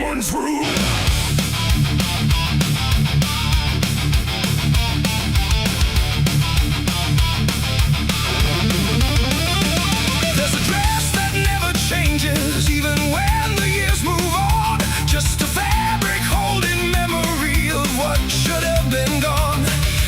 coming through. There's a dress that never changes, even when the years move on. Just a fabric holding memory of what should have been gone.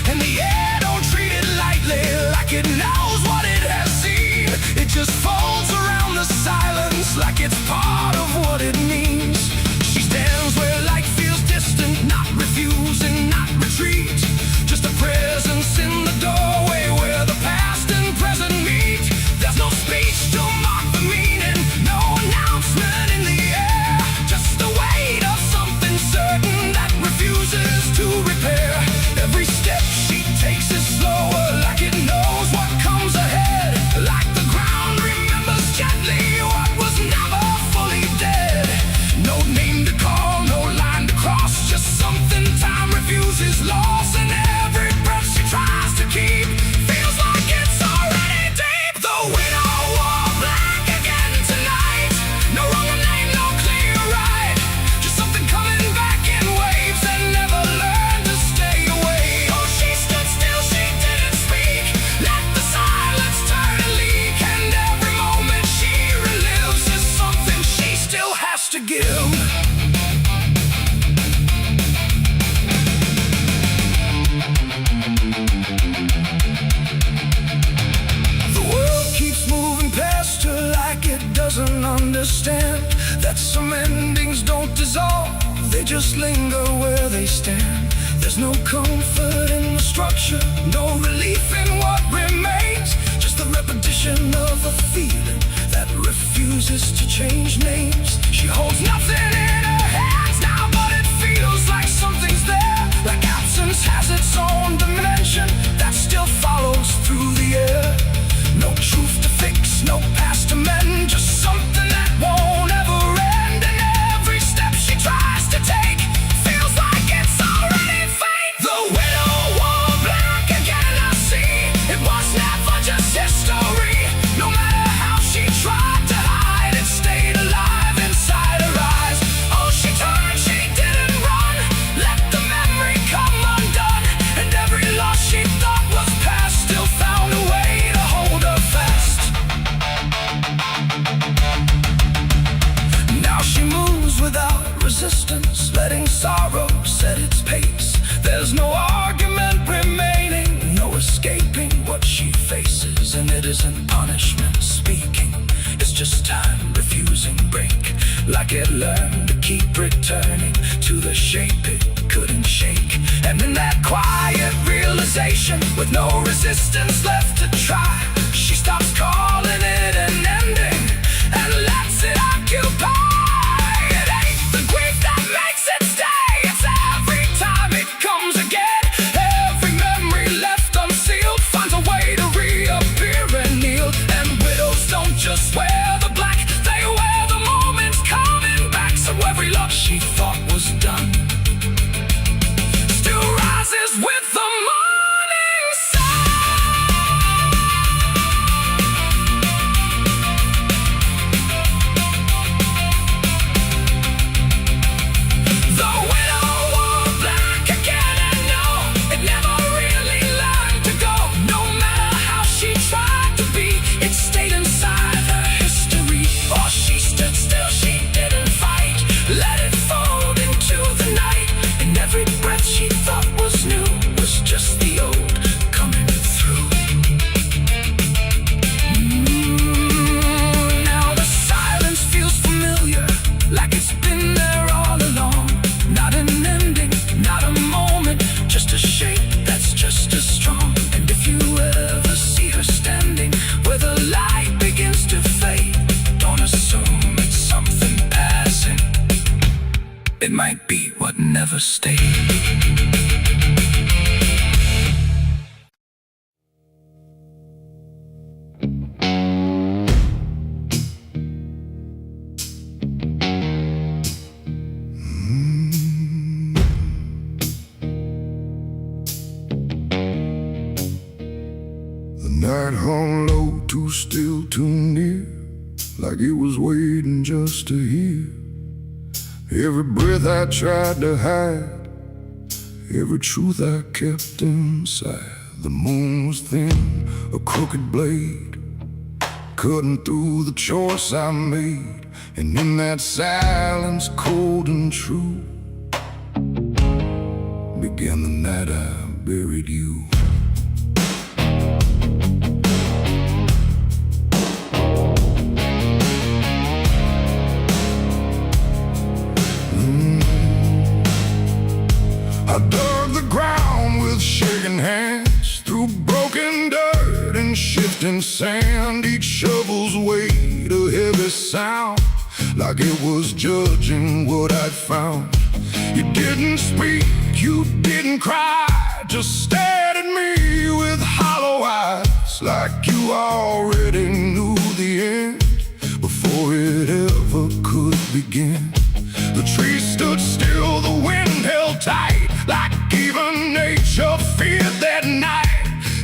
And the air don't treat it lightly, like it knows what it has seen. It just folds around the silence like it's part of what it means. She stands where light feels distant, not refusing, not retreat. Just a presence in the doorway where the past and present meet. There's no speech to mark the meaning, no announcement in the air. Just the weight of something certain that refuses to repair. Every step she takes is slower, like it knows what comes ahead. Like the ground remembers gently what was never fully dead. No name to call, no line to cross, just something time refuses loss. And every breath she tries to keep feels like it's already deep. The widow wore black again tonight. No wrong name, no clear right. Just something coming back in waves that never learned to stay away. Oh, she stood still, she didn't speak. Let the silence turn and leak. And every moment she relives is something she still has to give. The world keeps moving past her like it doesn't understand that some endings don't dissolve, they just linger where they stand. There's no comfort in the structure, no relief in what remains. Just the repetition of a feeling that refuses to change names. She holds nothing in her hands now, but it feels like something's there. Like absence has its own dimension that still follows through the air. No truth to fix, no past to mend, just something that won't ever end. And every step she tries to take feels like it's already fate. The widow wore black again, I see. It was never just history. No matter how she tried to hide, it stayed alive inside her eyes. Oh, she turned, she didn't run. Let the memory come undone. And every loss she thought was past still found a way to hold her fast. Now she moves without resistance, letting sorrow set its pace. There's no argument remaining, no escaping what she faces. And it isn't punishment speaking, it's just time refusing break. Like it learned to keep returning to the shape it couldn't shake. And in that quiet realization, with no resistance left to try, she stops calling it an ending and lets it occupy. It ain't the grief that makes it stay, it's every time it comes again. Every memory left unsealed finds a way to reappear and kneel. And widows don't just wear the black, they wear the moments coming back. So every loss she thought was done still rises with the morning sun. The widow wore black again, and no, it never really learned to go. No matter how she tried to be, it stayed inside her history. Or she stood still, she didn't fight. Let it fold into the night. And every breath she thought was new was just the old coming through. Now the silence feels familiar, like it's been there all along. Not an ending, not a moment, just a shape that's just as strong. And if you ever see her standing where the light begins to fade, don't assume it's something passing. It might be what never stayed. The night hung low, too still, too near, like it was waiting just to hear Every breath I tried to hide, every truth I kept inside. The moon was thin, a crooked blade, cutting through the choice I made. And in that silence, cold and true, began the night I buried you. I dug the ground with shaking hands, through broken dirt and shifting sand. Each shovel's weight a heavy sound, like it was judging what I'd found. You didn't speak, you didn't cry, just stared at me with hollow eyes, like you already knew the end before it ever could begin. The trees stood still, the wind held tight, like even nature feared that night.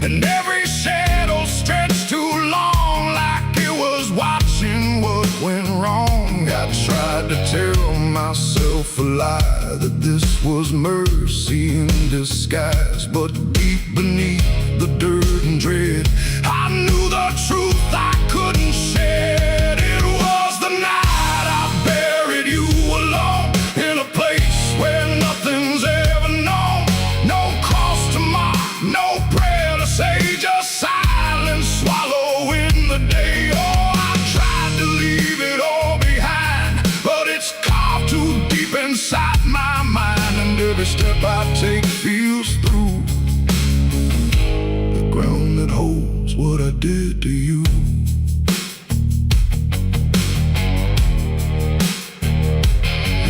And every shadow stretched too long, like it was watching what went wrong. I tried to tell myself a lie, that this was mercy in disguise. But deep beneath the dirt and dread, I knew the truth I couldn't shed. It was the night I buried you alone, in a place where nothing's ever known. No cross to mark, no prayer to say, just silence swallowing the day. Oh, I tried to leave it all behind, but it's carved too deep inside my mind. And every step I take feels through the ground that holds what I did to you.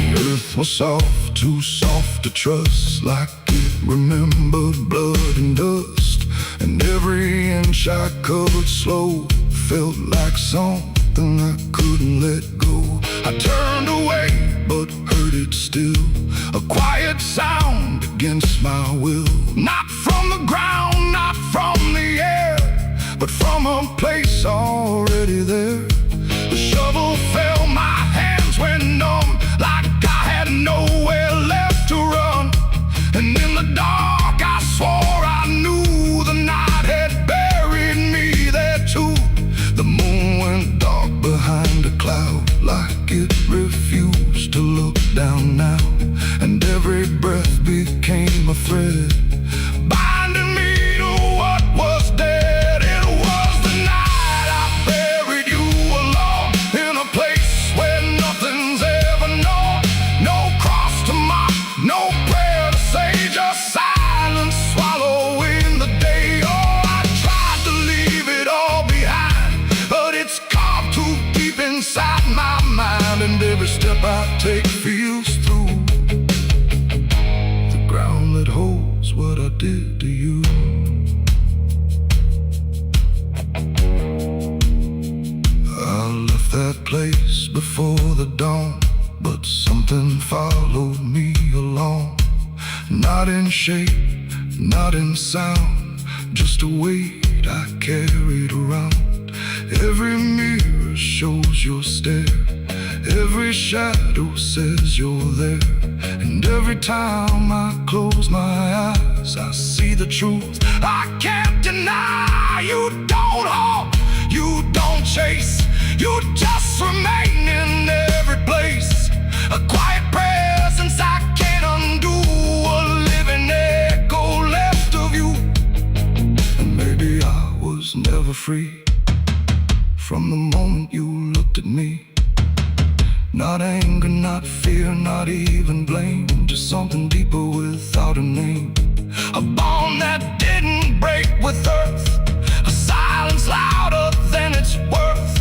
The earth was soft, too soft to trust, like it remembered blood and dust. And every inch I covered slow felt like something I couldn't let go. I turned away, but heard it still, a quiet sound against my will. Not from the ground, not from the air, but from a place already there. The shovel fell, my hands went numb, like I had nowhere left to run. And in the dark I swore I knew the night had buried me there too. The moon went dark behind a cloud, like it refused to look down now. And every breath became a thread, binding me to what was dead. It was the night I buried you alone, in a place where nothing's ever known. No cross to mark, no prayer to say, just silence swallowing the day. Oh, I tried to leave it all behind, but it's carved too deep inside my mind. And every step I take feels through the ground that holds what I did to you. I left that place before the dawn, but something followed me along. Not in shape, not in sound, just a weight I carried around. Every mirror shows your stare, every shadow says you're there. And every time I close my eyes, I see the truth I can't deny. You don't haunt, you don't chase, you just remain in every place. A quiet presence I can't undo, a living echo left of you. And maybe I was never free from the moment you looked at me. Not anger, not fear, not even blame, just something deeper without a name. A bond that didn't break with earth, a silence louder than its worth.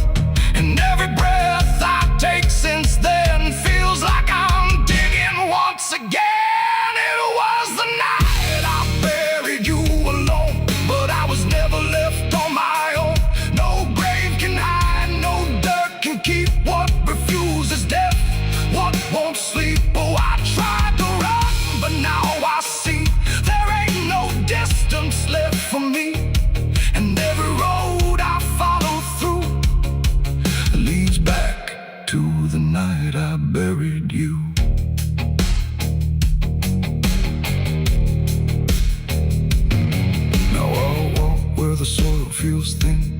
And every breath I take since then feels like I'm digging once again. It was the night I buried you alone, but I was never left on my own. No grave can hide, no dirt can keep what refuses death, what won't sleep. Oh, I tried to run, but feels thin,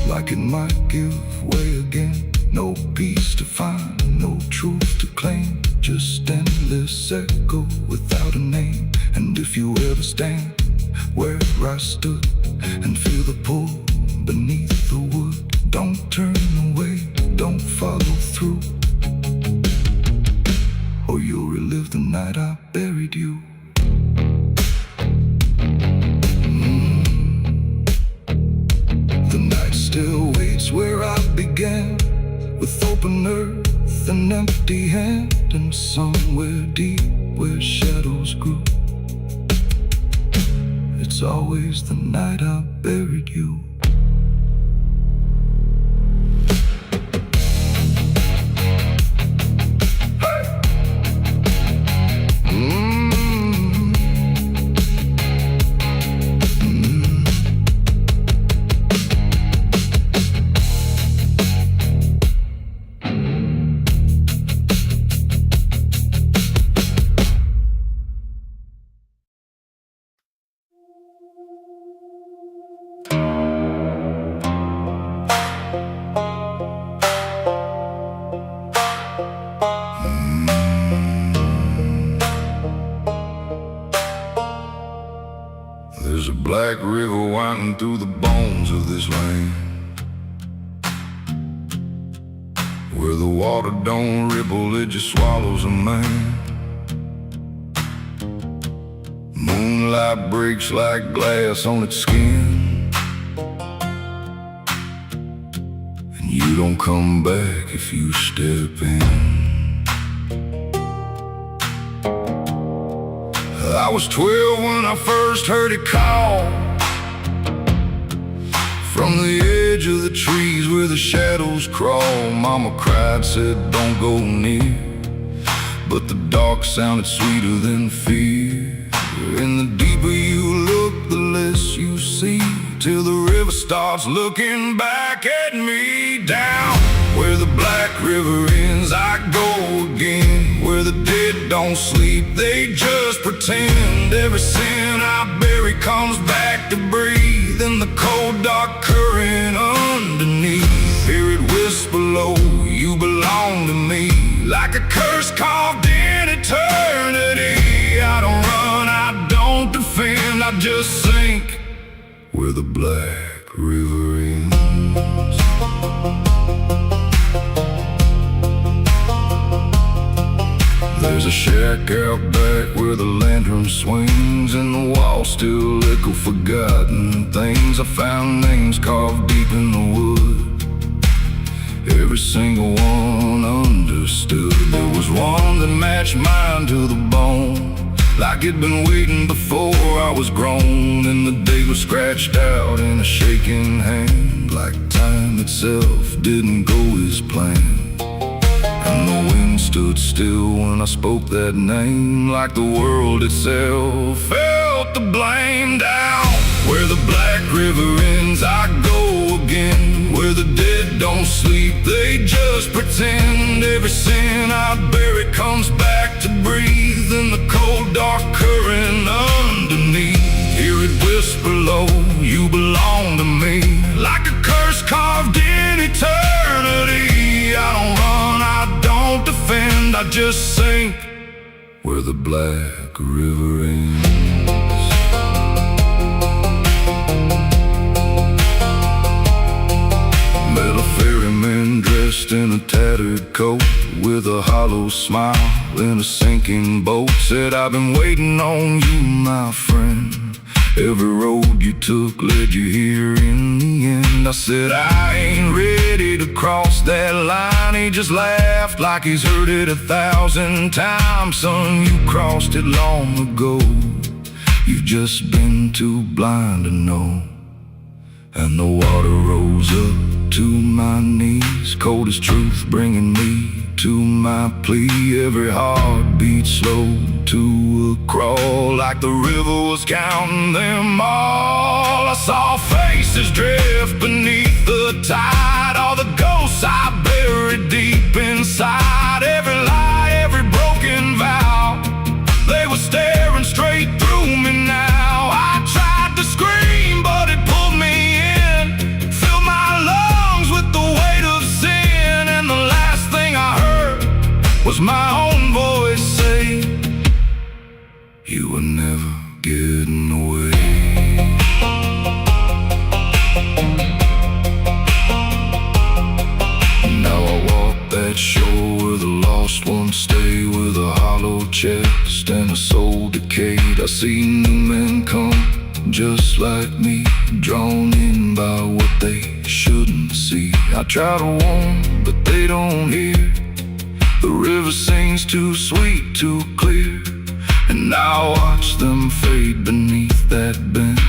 like it might give way again. No peace to find, no truth to claim, just endless echo without a name. And if you ever stand where I stood and feel the pull beneath the wood, don't turn away, don't follow through, or you'll relive the night I buried you. The night still waits where I began, with open earth and empty hand, and somewhere deep where shadows grew, it's always the night I buried you. There's a black river winding through the bones of this land, where the water don't ripple, it just swallows a man. Moonlight breaks like glass on its skin, and you don't come back if you step in. I was 12 when I first heard it call, from the edge of the trees where the shadows crawl. Mama cried, said don't go near, but the dark sounded sweeter than fear. And the deeper you look, the less you see, till the river starts looking back at me. Down where the black river ends, I go again, where the dead don't sleep, they just pretend. Every sin I bury comes back to breathe in the cold dark current underneath. Hear it whisper low, you belong to me, like a curse carved in eternity. I don't run, I don't defend, I just sink where the black river ends. There's a shack out back where the lantern swings, and the walls still echo forgotten things. I found names carved deep in the wood, every single one understood. There was one that matched mine to the bone, like it'd been waiting before I was grown. And the day was scratched out in a shaking hand, like time itself didn't go as planned. And the wind stood still when I spoke that name, like the world itself felt the blame. Down where the black river ends, I go again, where the dead don't sleep, they just pretend. Every sin I bury comes back to breathe in the cold dark current underneath. Hear it whisper low, you belong to me, like a curse carved in eternity. I don't run, I don't defend, I just sink where the black river ends. Met a ferryman dressed in a tattered coat, with a hollow smile in a sinking boat. Said, I've been waiting on you, my friend. Every road you took led you here in the end. I said, I ain't ready to cross that line. He just laughed like he's heard it 1,000 times. Son, you crossed it long ago, you've just been too blind to know. And the water rose up to my knees, cold as truth, bringing me to my plea. Every heartbeat slow to a crawl, like the river was counting them all. I saw faces drift beneath the tide, all the ghosts I buried deep inside. Every lie, every broken vow, they were staring straight through me now. I tried to scream, but it pulled me in You were never getting away. Now I walk that shore where the lost ones stay, with a hollow chest and a soul decayed. I see new men come just like me, drawn in by what they shouldn't see. I try to warn, but they don't hear. The river sings too sweet, too clear, and I watch them fade beneath that bend,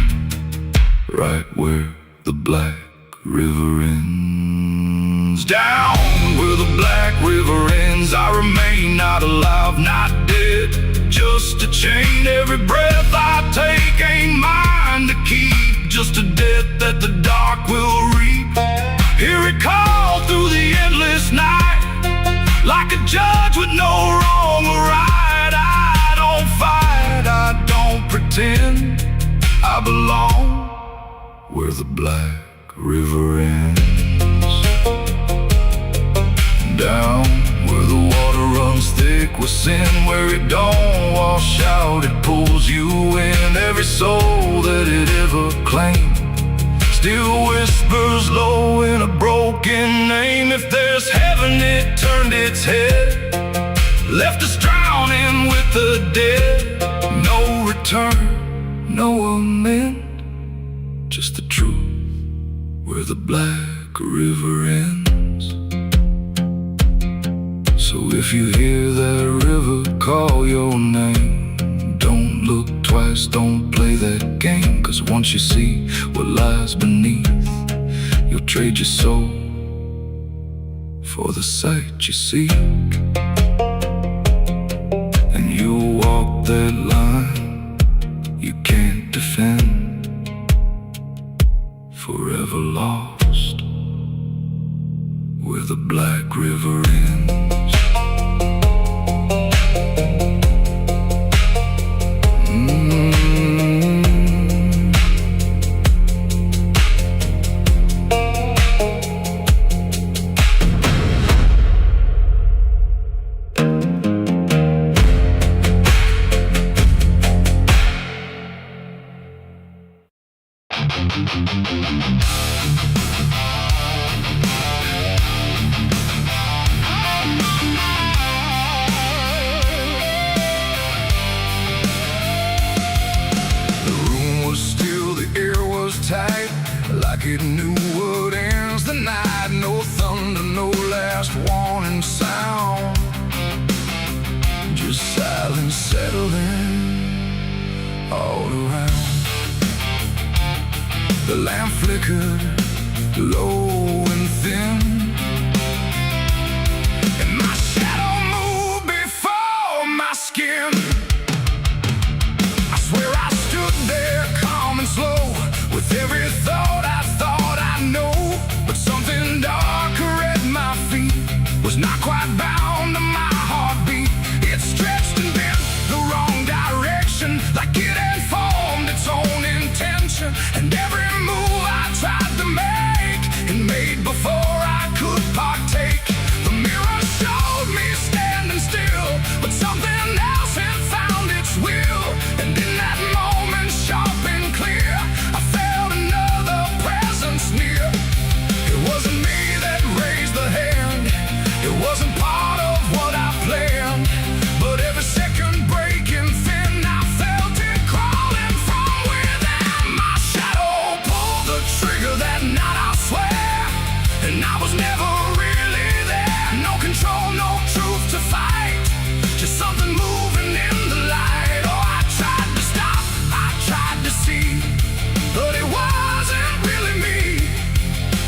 right where the black river ends. Down where the black river ends, I remain not alive, not dead, just a chain. Every breath I take ain't mine to keep, just a death that the dark will reap. Hear it call through the endless night, like a judge with no wrong or right. I don't fight, I don't pretend, I belong where the black river ends. Down where the water runs thick with sin, where it don't wash out, it pulls you in. Every soul that it ever claimed still whispers low in a broken name. If there's heaven, it turned its head, left us drowning with the dead. No return, no amend, just the truth where the black river ends. So if you hear that river call your name, don't look twice, don't play that game. 'Cause once you see what lies beneath, you'll trade your soul for the sight you seek. And you'll walk that line you can't defend, forever lost where the black river ends. Like it knew what ends the night. No thunder, no last warning sound, just silence settling all around. The lamp flickered low and thin, and my shadow moved before my skin. I swear I stood there calm and slow, with every thought I know. But something darker at my feet was not quite bound to my heartbeat. It stretched and bent the wrong direction, like it had formed its own intention. And every move I tried to make, it made before I could partake. The mirror showed me standing still, but something else had found its will. And in that moment, sharp and clear, I felt another presence near. It wasn't me that raised the hand, it wasn't part of what I planned, but every second breaking thin, I felt it crawling from within. My shadow pulled the trigger that night, I swear, and I was never really there. No control, no truth to fight, just something moving in the light. Oh, I tried to stop, I tried to see, but it wasn't really me.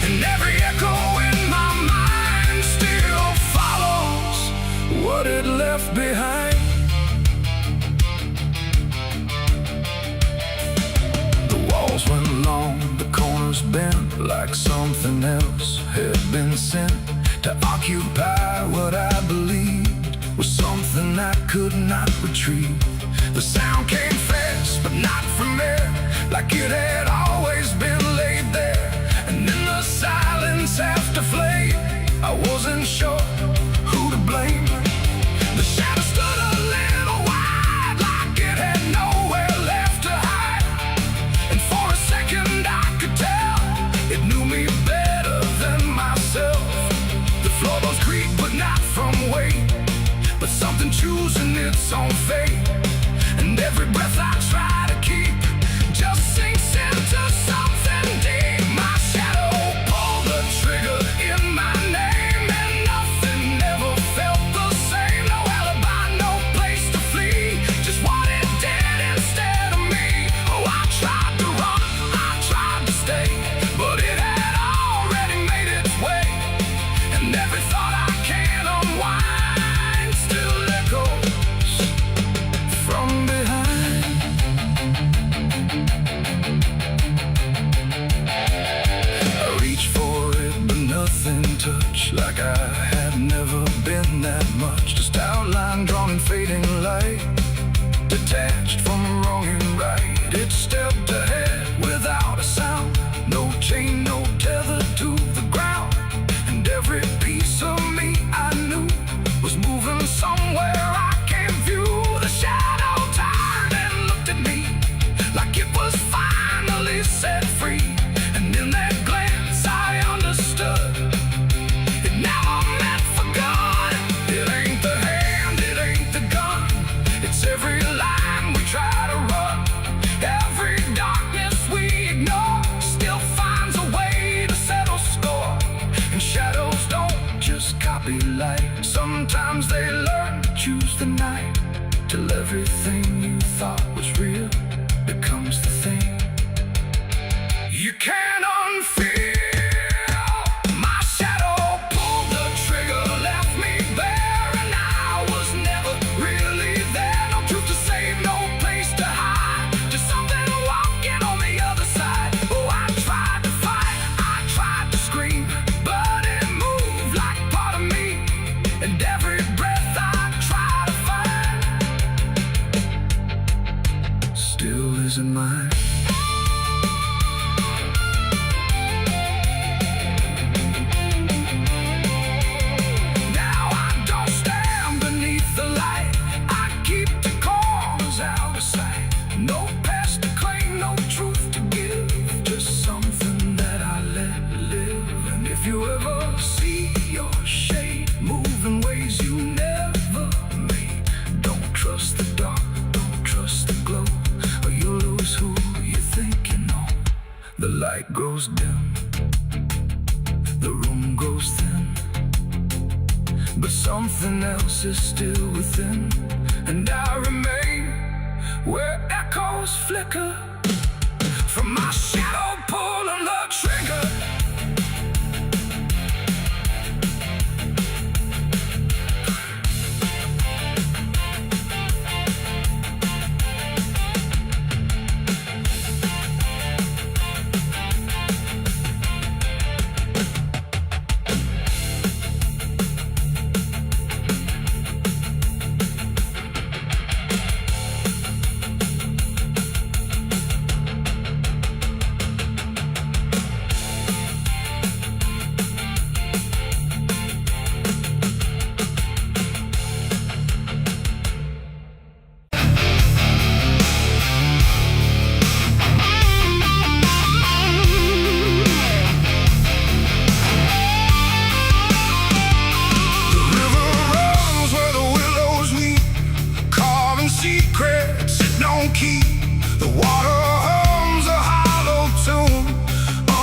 And every echo in my mind still follows what it left behind. The walls went long, the corners bent, like something else had been sent to occupy what I believed was something I could not retrieve. The sound came fast, but not from there, like it had always been laid there. And in the silence after flame, I wasn't sure who to blame. The shadow stood a little wide, like it had losing its own fate. And every breath I try to keep just sinks into something deep. My shadow pulled the trigger in my name, and nothing ever felt the same. No alibi, no place to flee, just what it did instead of me. Oh, I tried to run, I tried to stay, but it had already made its way. And every thought I can't unwind still echoes from behind. I reach for it, but nothing touched, like I had never been that much. Just outline drawn in fading light, detached from wrong and right. It stepped ahead without a sound, no chain, no tether to the ground. And every piece of me I knew was moving somewhere I can't view. The shadow turned and looked at me like it was finally set free. And in that glance I understood it never meant for good. It ain't the hand, it ain't the gun, it's every line we try to run. Every darkness we ignore still finds a way to settle score. And shadows don't just copy light, sometimes they learn to choose the night, till everything you thought was real becomes the thing you can't unfeel. My shadow pulled the trigger, left me bare, and I was never really there. No truth to save, no place to hide, just something walking on the other side. Oh, I tried to fight, I tried to scream, but it moved like part of me. And every breath I try to find still isn't mine. Now I don't stand beneath the light, I keep the corners out of sight. No past to claim, no truth to give, just something that I let live. And if you ever see your shade move in ways you never made, don't trust the dark, don't trust the glow, or you'll lose who you think you know. The light grows dim, the room grows thin, but something else is still within. And I remain where echoes flicker from my shadow pulling the trigger. Secrets it don't keep. The water hums a hollow tune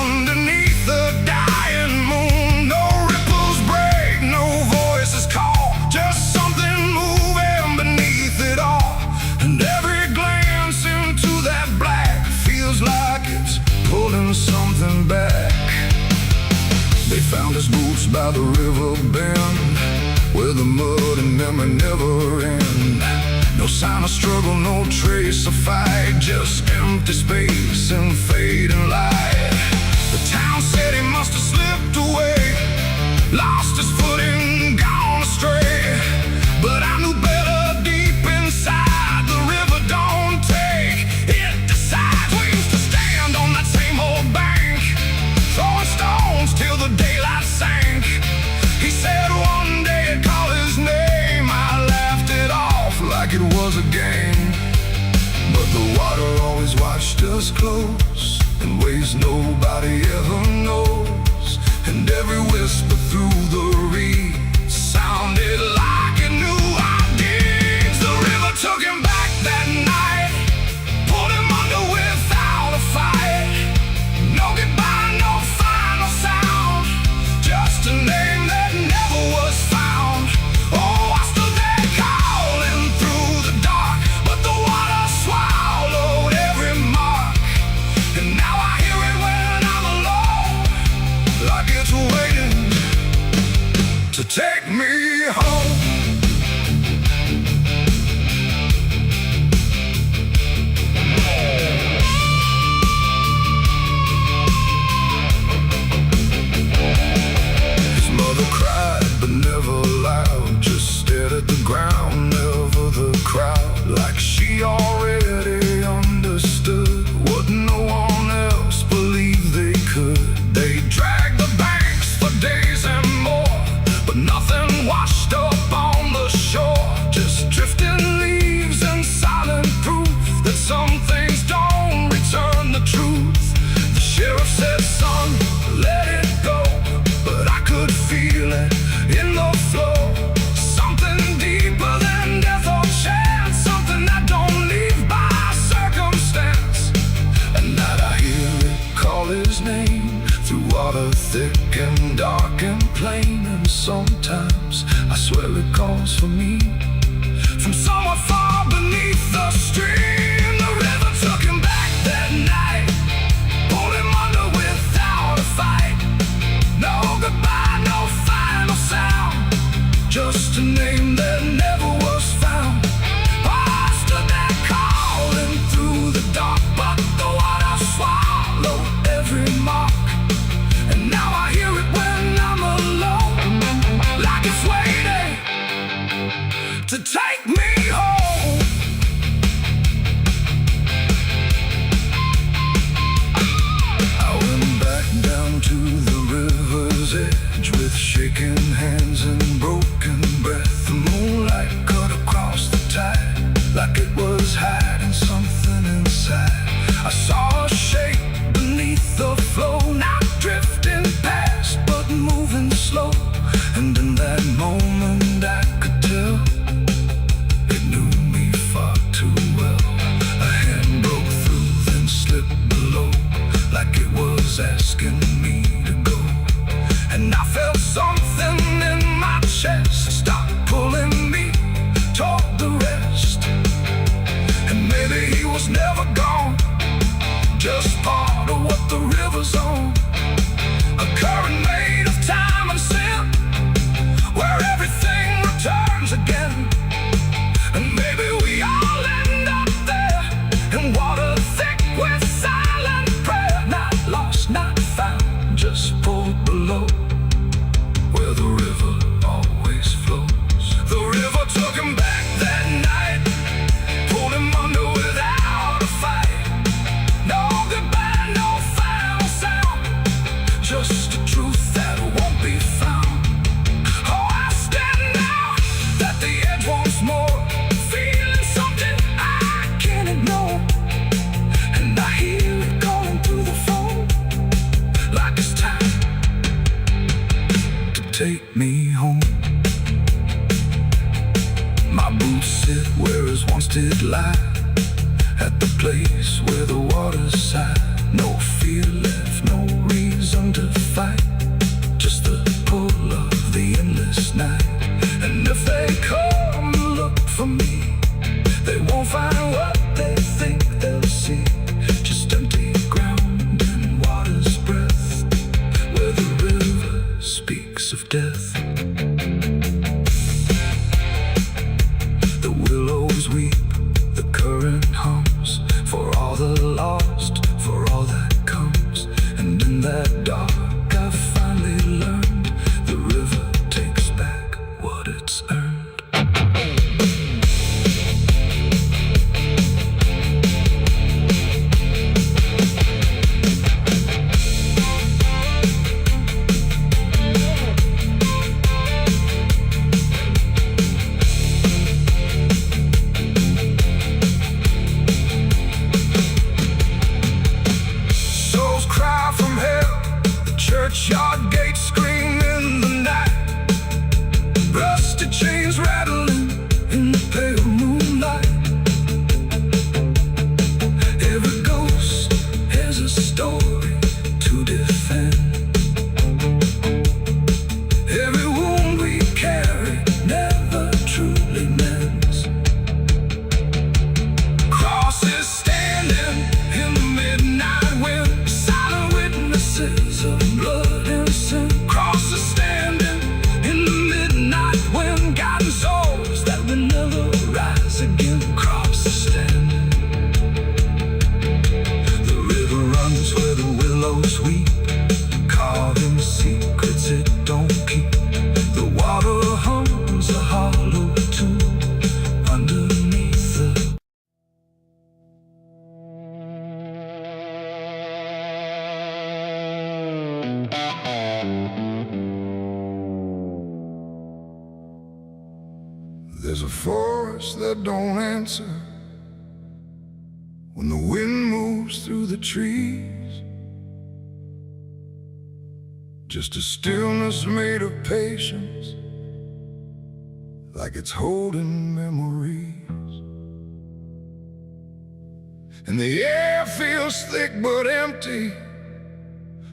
underneath the dying moon. No ripples break, no voices call, just something moving beneath it all. And every glance into that black feels like it's pulling something back. They found us boots by the river bend, where the mud and memory never end. No sign of struggle, no trace of fight, just empty space and fading light. The town said he must have slipped away, lost his footing, gone astray. But I knew better deep inside, the river don't take, it decides. We used to stand on that same old bank, throwing stones till the daylight sank. He said one day I'd call his name, I laughed it off like it was a game. But the water always watched us close in ways nobody ever knows. And every whisper through the reeds sounded like it knew our deeds. side. I saw a shape beneath the flow, not drifting past, but moving slow. And in that moment I could tell it knew me far too well. A hand broke through, then slipped below, like it was asking me to go. And I felt something in my chest stop pulling me toward the rest. And maybe he was never gone, just part of what the river's on. A current made of time and sin, where everything returns again. And maybe we all end up there, in water thick with silent prayer. Not lost, not found, just pulled below, where the river always flows. The river took him back that night, pulled him under without a fight. No goodbye, no final sound, just a truth that won't be found. Oh, I stand now at the edge once more, feeling something I can't ignore. And I hear it calling through the phone, like it's time to take me home. My boots sit where his once did lie, at the place where the waters sigh. No fear left, no reason to fight, just the pull of the endless night. And if they come to look for me, they won't find what they think they'll see, just empty ground and water's breath, where the river speaks of death. The willows weep, the current hums, for all the lost, for all that comes. And in that dark I finally learned, the river takes back what it's earned. Souls cry from hell, the churchyard gates scream in the night. Rusty chains rattling in the pale moonlight. Every ghost has a story to defend. Every wound we carry never truly mends. Crosses standing in the midnight wind, silent witnesses of blood and sin. Crosses standing in the midnight wind, guiding souls that will never rise again. Crosses standing. The river runs where the willows weep, carving secrets it don't keep. The water hums a hollow tune underneath the There's a forest that don't answer when the wind moves through the trees. Just a stillness made of patience, like it's holding memories. And the air feels thick but empty,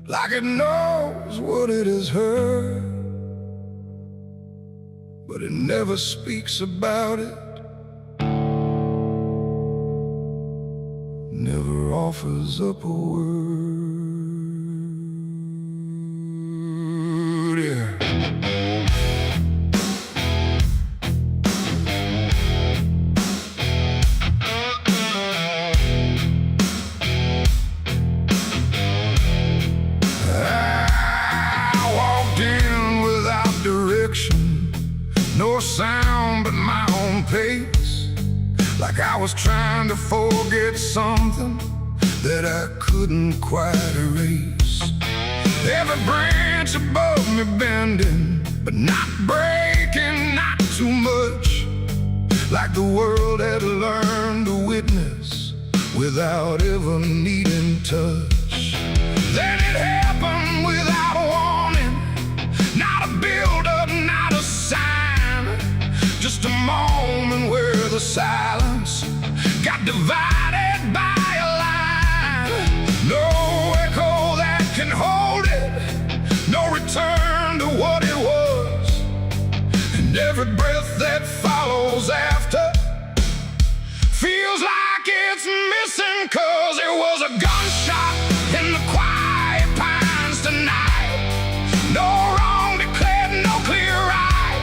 like it knows what it has heard, but it never speaks about it, never offers up a word. Yeah. I walked in without direction, no sound but my own pace, like I was trying to forget something that I couldn't quite erase. Every branch above me bending, but not breaking, not too much, like the world had learned to witness without ever needing touch. Then it happened without a warning. Not a build-up, not a sign. Just a moment where the silence got divided by a line. No echo that can hold it, no return to what it was. And every breath that follows after feels like it's missing, 'cause it was a gunshot in the quiet pines tonight. No wrong declared, no clear right,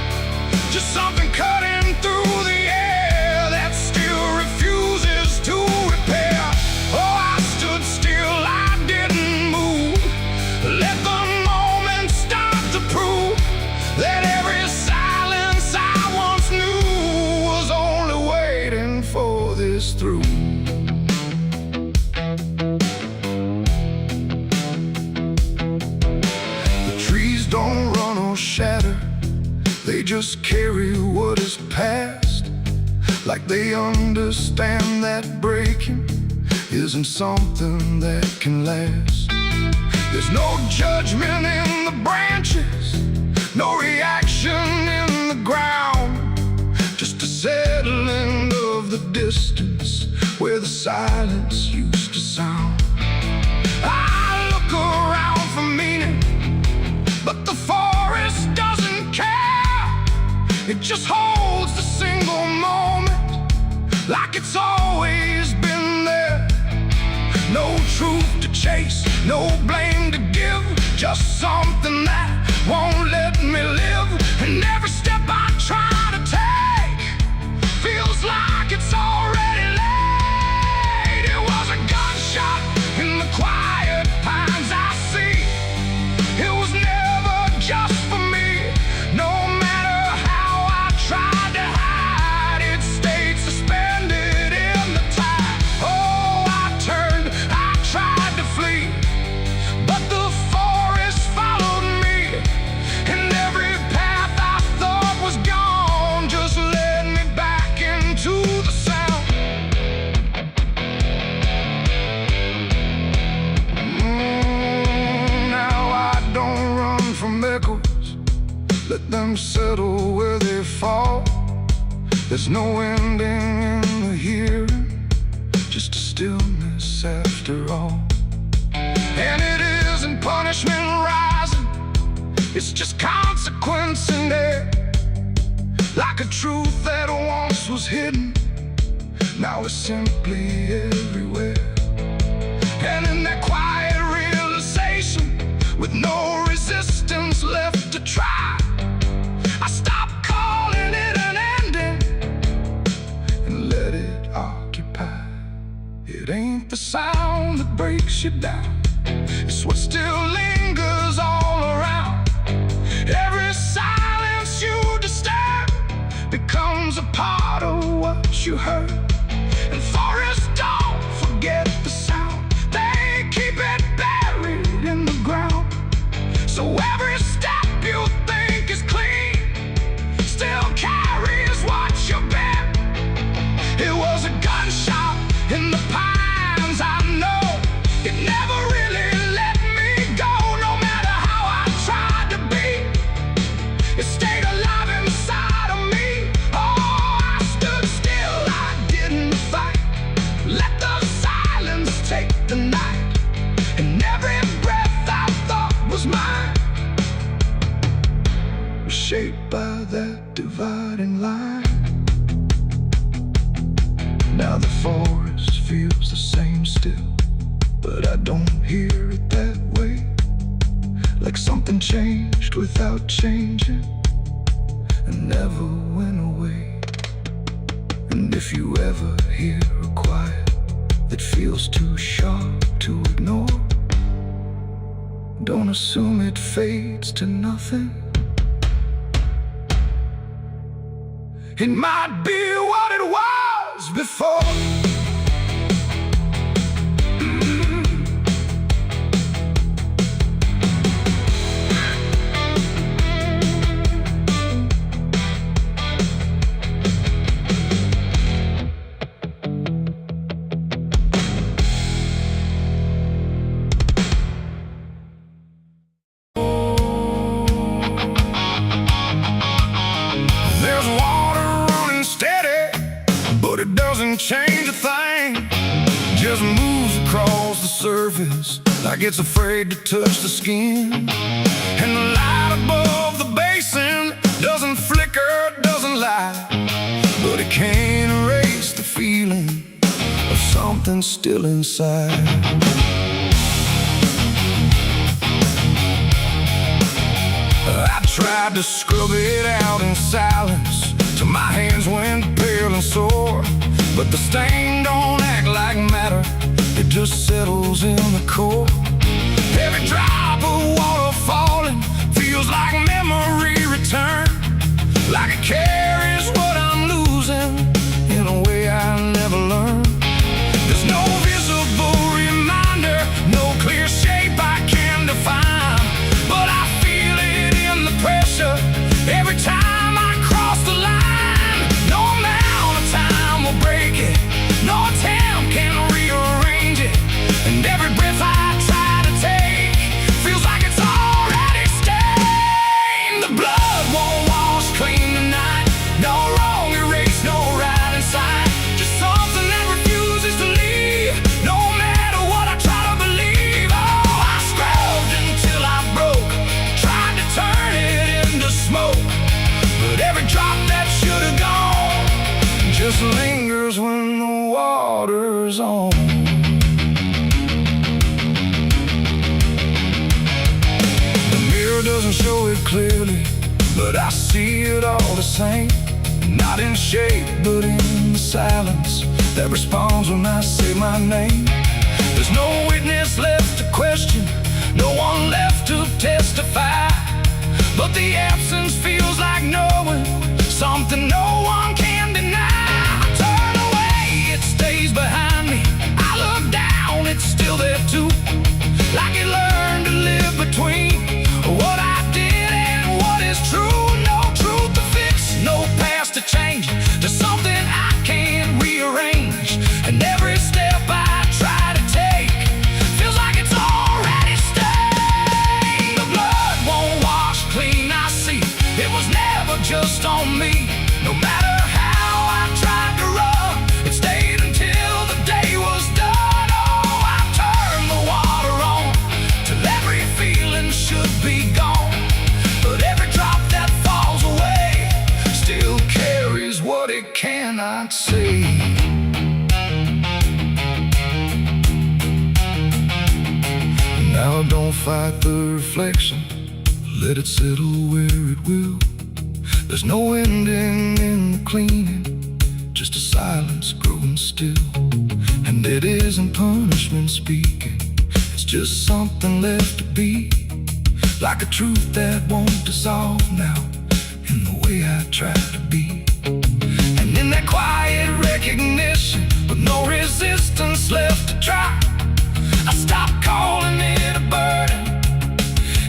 just something cutting through the air that still refuses to repair. Oh, I stood still, I didn't move. Let the moment start to prove that every silence I once knew was only waiting for this through. The trees don't run or shatter, they just carry what is past, like they understand that breaking isn't something that can last. There's no judgment in the branches, no reaction in the ground, just a settling of the distance where the silence used to sound. I look around for meaning, but the forest doesn't care. It just holds the single moment like it's always been there. No truth to chase, no blame to give, just something that won't let me live. And every step I try to take feels like it's already late. It was a gunshot in the quiet pines I see. It was never just for me. No matter how I tried to hide, it stayed suspended in the tide. Oh, I turned, I tried to flee, but the forest followed me. And every path I thought was gone just led me back into the sound. Now I don't run from echoes, let them settle where they fall. There's no ending in the hearing, just a stillness after all. And it isn't punishment rising, it's just consequence in there. Like a truth that once was hidden, now it's simply everywhere. And in that quiet realization, with no resistance left to try, I stopped calling it an ending And let it occupy. It ain't the sound that breaks you down, it's what still lingers all around. Every silence you disturb becomes a part of what you heard. And forests don't forget the sound, they keep it buried in the ground. So every step you think is clean still carries what you bear. It was a gunshot in the pines, I know. It never really let me go, no matter how I tried to be. It stayed alive inside of me. Oh, I stood still, I didn't fight. Let the silence take the night. And every breath I thought was mine was shaped by that dividing line. Now the forest feels the same still, but I don't hear it that way. Like something changed without changing and never went away. And if you ever hear a quiet that feels too sharp to ignore, don't assume it fades to nothing. It might be what it was before. doesn't change a thing, just moves across the surface like it's afraid to touch the skin. And the light above the basin doesn't flicker, doesn't lie, but it can't erase the feeling of something still inside. I tried to scrub it out in silence till my hands went pale and sore, but the stain don't act like matter, it just settles in the core. Every drop of water falling feels like memory return, like it carries what I'm losing in a way I never learned. There's no visible reminder, no clear shape I can define, but I feel it in the pressure every time I cross the line. No amount of time will break it, no attempt can rearrange it, and every breath I try to take feels like it's already stained. The blood won't wash clean tonight, no wrong erase, no right inside, just something that refuses to leave, no matter what I try to believe. Oh, I scrubbed until I broke, tried to turn it into smoke, but every drop that should have gone just lingers when the water's on. The mirror doesn't show it clearly, but I see it all the same. Not in shape, but in the silence that responds when I say my name. There's no witness left to question, no one left to testify, but the absence feels like knowing something no one can deny. I turn away, it stays behind me. I look down, it's still there too, like it learned to live between what I did and what is true. No truth to fix, no past to change, there's something I can't rearrange, and every step I try to take feels like it's already stained. The blood won't wash clean, I see it was never just on me. No matter how I tried to run, it stayed until the day was done. Oh, I turned the water on till every feeling should be gone, but every drop that falls away still carries what it cannot see. Now don't fight the reflection, let it settle where it will. There's no ending in the cleaning, just a silence growing still. And it isn't punishment speaking, it's just something left to be, like a truth that won't dissolve now in the way I try to be. And in that quiet recognition, with no resistance left to try, I stop calling it a burden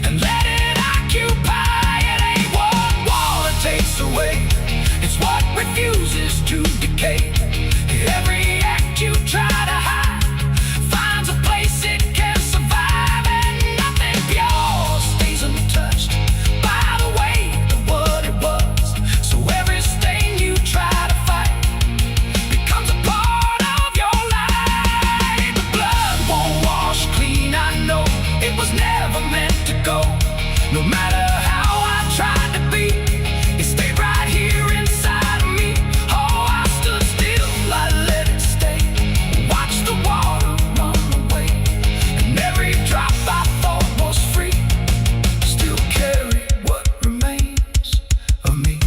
and let it occupy. It ain't what wall it takes away, it's what refuses to decay. Every act you try to hide finds a place it can survive, and nothing pure stays untouched by the weight of what it was. So every stain you try to fight becomes a part of your life. The blood won't wash clean, I know it was never meant to go. No matter how I tried to be, it stayed right here inside of me. Oh, I stood still, I let it stay, watched the water run away, and every drop I thought was free still carried what remains of me.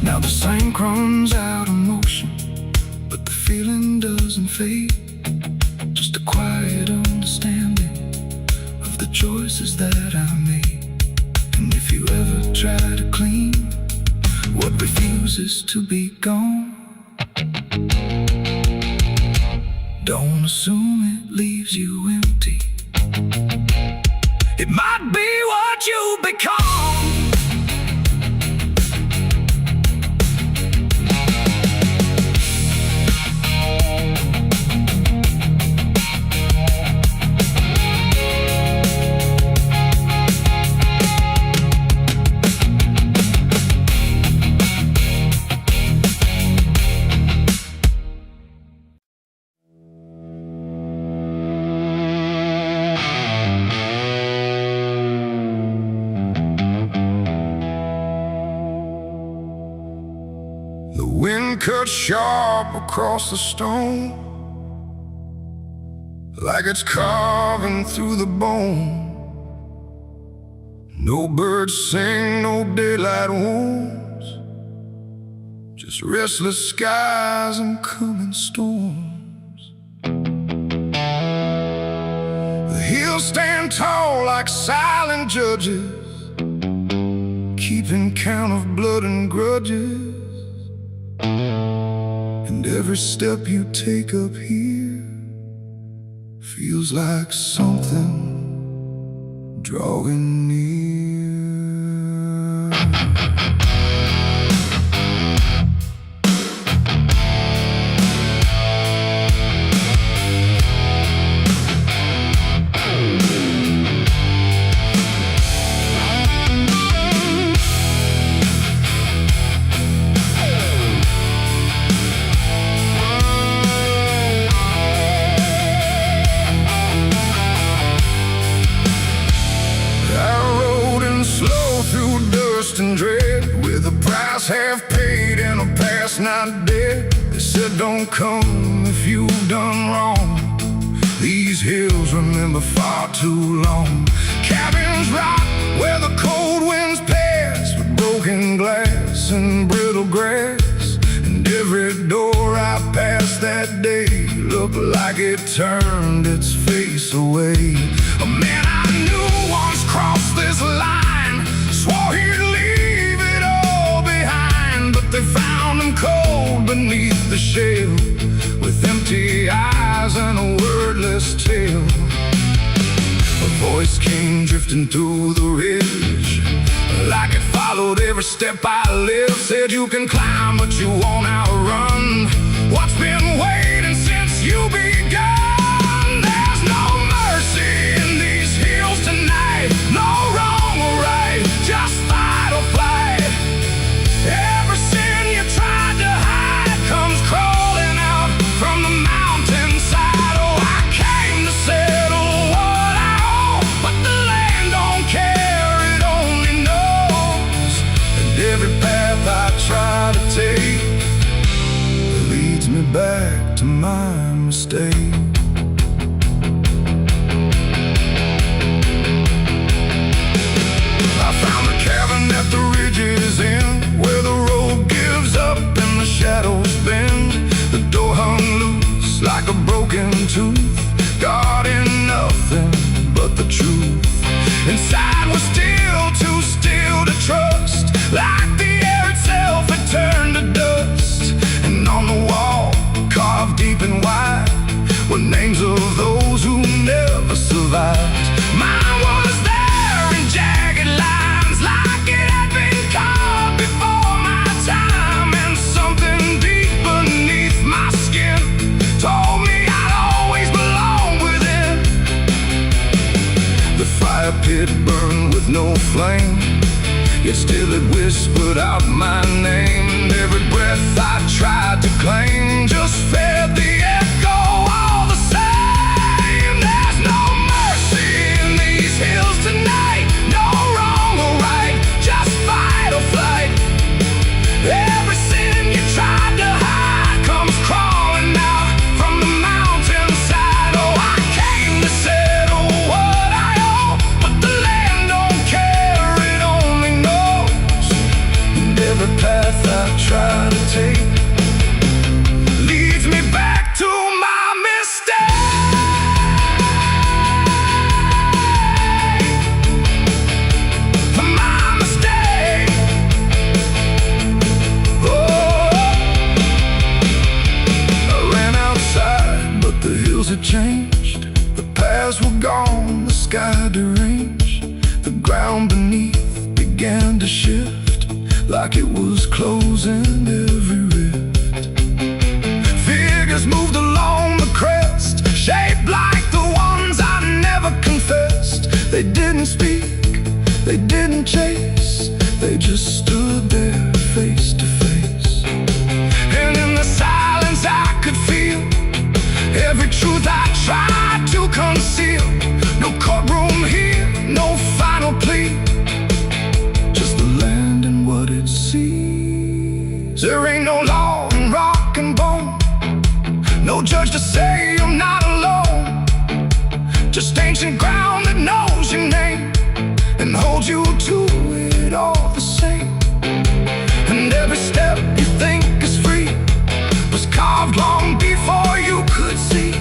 Now the same crumbs out of motion, but the feeling doesn't fade, just a quiet understanding of the choices that I made. And if you ever try to clean what refuses to be gone, don't assume it leaves you empty. It might be what you become. The wind cuts sharp across the stone, like it's carving through the bone. No birds sing, no daylight wounds, just restless skies and coming storms. The hills stand tall like silent judges, keeping count of blood and grudges. And every step you take up here feels like something drawing near. And dread, with a price half paid and a past not dead. They said don't come if you've done wrong. These hills remember far too long. Cabins rock where the cold winds pass, with broken glass and brittle grass. And every door I passed that day looked like it turned its face away. A man I knew once crossed this line, swore he'd leave it all behind, but they found him cold beneath the shell, with empty eyes and a wordless tale. A voice came drifting through the ridge, like it followed every step I lived. Said you can climb but you won't outrun what's been waiting since you begun. There's no mercy in these hills tonight, no wrong or right, just fight or flight. Every sin you tried to hide comes crawling out from the mountainside. Oh, I came to settle what I owe, but the land don't care, it only knows. And every path I try to take leads me back to my mistake. At the ridge's end, where the road gives up and the shadows bend, the door hung loose like a broken tooth, guarding nothing but the truth. Inside was still too still to trust, like the air itself had turned to dust. And on the wall, carved deep and wide, were names of those who never survived. Mine was there in jagged lines, like it had been carved before my time. And something deep beneath my skin told me I'd always belong within. The fire pit burned with no flame, yet still it whispered out my name. And every breath I tried to claim just fed the echo all the same. There's no mercy in these hills tonight, no wrong or right, just fight or flight. Every sin you tried to hide comes crawling out from the mountainside. Oh, I came to settle what I owe, but the land don't care, it only knows. And every path I try to take leads me back to my mistake. My mistake. Oh, I ran outside, but the hills had changed. The paths were gone, the sky deranged. The ground beneath began to shift, like it was closing every rift. Figures moved along the crest, shaped like the ones I never confessed. They didn't speak, they didn't chase, they just stood there face to face. And in the silence I could feel every truth I tried to conceal. No courtroom here, no final plea, just the land and what it sees. There ain't no law in rock and bone, no judge to say I'm not alone. Just ancient ground that knows your name and holds you to it all the same. And every step you think is free was carved long before you could see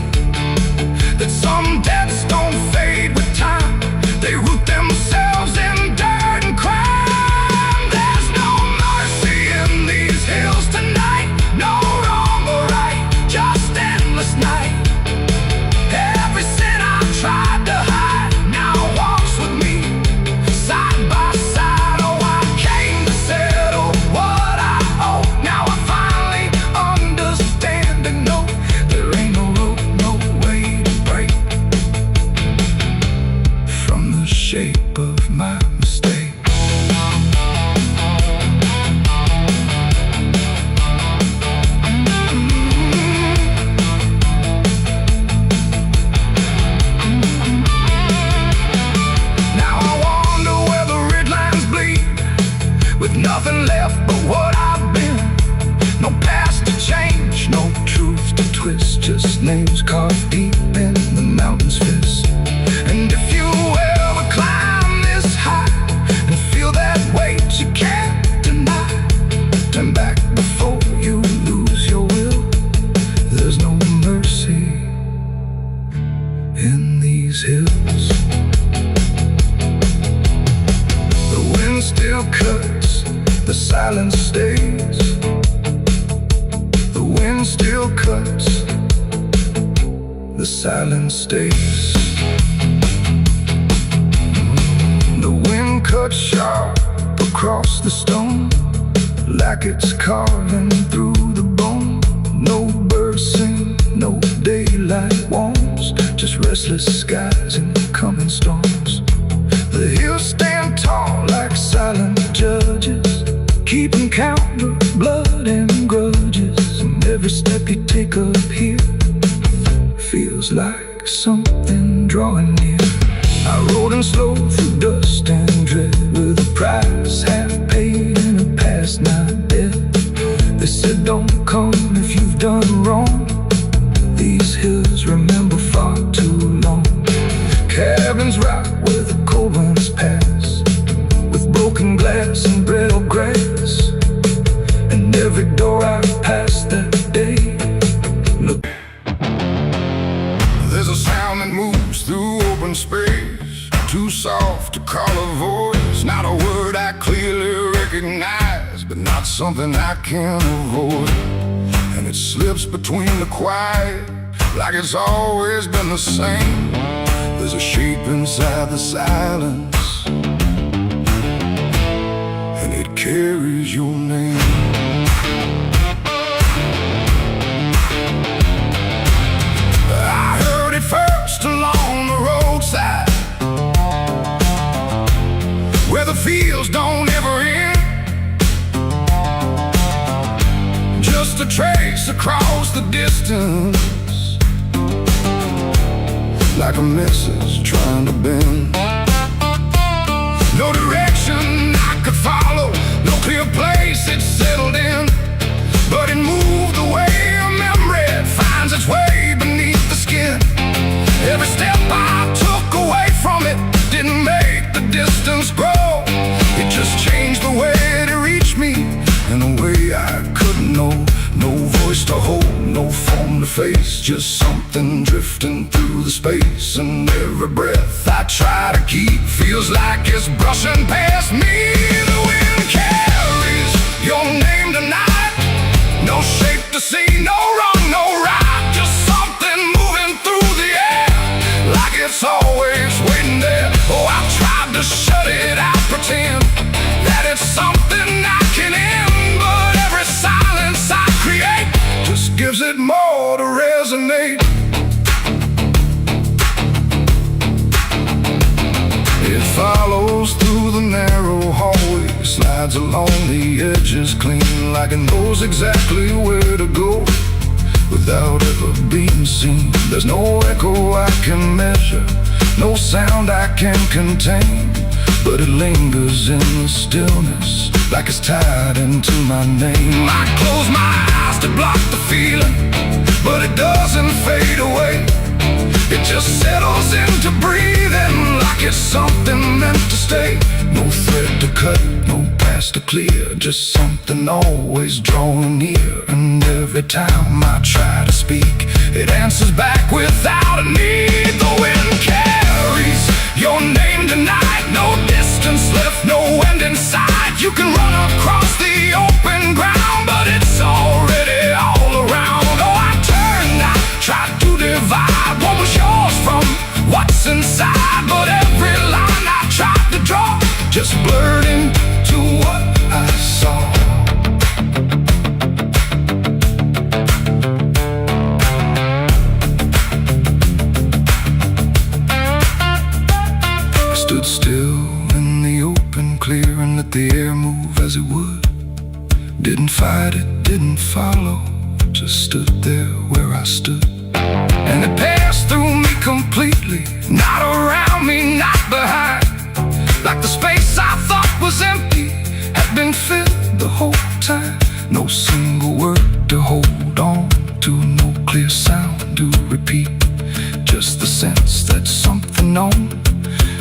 that some debts don't fade with time. They root themselves in dirt and crime. There's no mercy in these hills tonight, no wrong or right, just endless night. Every sin I've tried to hide now walks with me, side by side. Oh, I came to settle what I owe. Now I finally understand and know there ain't no road, no way to break from the shape of my mistake. Now I wonder where the red lines bleed, with nothing left but what I've been. No past to change, no truth to twist, just names carved deep in the mountain's fist. And if you ever climb this high and feel that weight you can't deny, turn back before you lose your will. There's no mercy in these hills. The wind still cuts, the silence stays. The wind still cuts, the silence stays. The wind cuts sharp across the stone, like it's carving through the bone. No birds sing, no daylight warms, just restless skies and coming storms. The hills stand tall like silent judges, keeping count of blood and grudges. And every step you take up here feels like something drawing near. I rode in slow through dust and dread, with a price half paid and a past not dead. They said don't come if you've done wrong, these hills remember far too long. Cabins rock where the cold winds pass, with broken glass and brittle grass. And every door I've passed that day, look, there's a sound that moves through open space, too soft to call a voice. Not a word I clearly recognize, but not something I can avoid. And it slips between the quiet, like it's always been the same. There's a shape inside the silence, and it carries your name. I heard it first along the roadside, where the fields don't ever end, just a trace across the distance, like a message trying to bend. No direction I could follow, no clear place it settled in, but it moved the way a memory finds its way beneath the skin. Every step I took away from it didn't make the distance grow, it just changed the way to reach me in a way I couldn't know. No voice to hold, no form to face, just something drifting through the space. And every breath I try to keep feels like it's brushing past me. The wind carries your name tonight, no shape to see, no wrong, no right, just something moving through the air, like it's always waiting there. Oh, I've tried to shut it out, pretend that it's something I can end, but every silence I create just gives it more to resonate. It follows through the narrow hallway, slides along the edges clean, like it knows exactly where to go without ever being seen. There's no echo I can measure, no sound I can contain, but it lingers in the stillness, like it's tied into my name. I close my eyes to block the feeling, but it doesn't fade away. It just settles into breathing, like it's something meant to stay. No thread to cut, no past to clear, just something always drawing near. And every time I try to speak, it answers back without a need. The wind carries your name tonight. No distance left, no end in sight. You can run across the open ground, but it's already all around. Oh, I turned, I tried to divide what was yours from what's inside, but every line I tried to draw just blurred into what I saw. I stood still in the open, clear, and let the air move as it would. Didn't fight it, didn't follow, just stood there where I stood. And it passed through me completely, not around me, not behind. Like the space I thought was empty had been filled the whole time. No single word to hold on to, no clear sound to repeat, just the sense that something known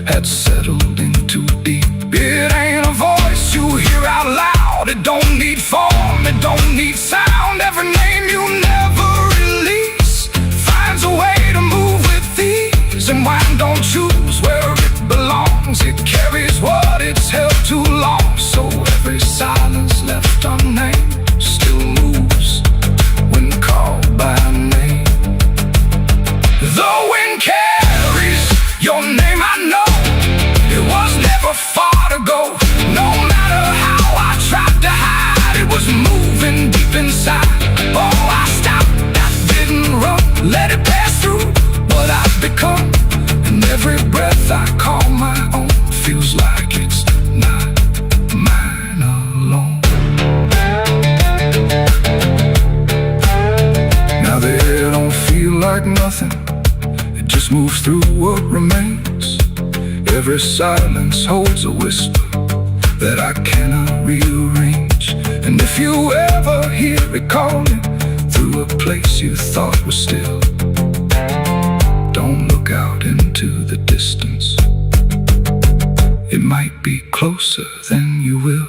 had settled in too deep. It ain't a voice you hear out loud, it don't need form, it don't need sound. Every name you never release finds a way to move with ease. And wine don't choose where it belongs, it carries what it's held too long. So every silence left unnamed still moves when called by name. The wind carries your name, I know. It was never far to go. No matter how I tried to hide, it was moving deep inside. Oh, I stopped, I didn't run, let it pass through what I've become. And every breath I call my own feels like it's not mine alone. Now the air don't feel like nothing, it just moves through what remains. Every silence holds a whisper that I cannot rearrange. And if you ever hear it calling through a place you thought was still, don't look out into the distance, it might be closer than you will.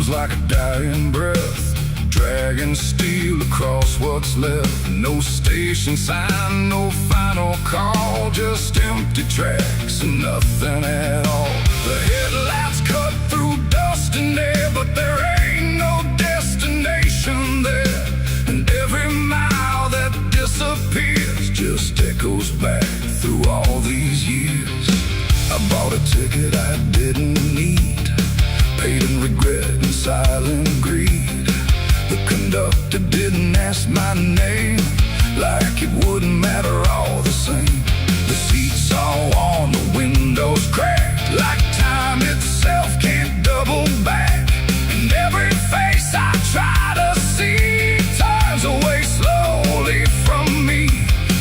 Like a dying breath, dragging steel across what's left. No station sign, no final call, just empty tracks and nothing at all. The headlights cut through dust and air, but there ain't no destination there. And every mile that disappears just echoes back through all these years. I bought a ticket I didn't need, paid in regret and silent greed. The conductor didn't ask my name, like it wouldn't matter all the same. The seats all worn, the windows cracked, like time itself can't double back. And every face I try to see turns away slowly from me.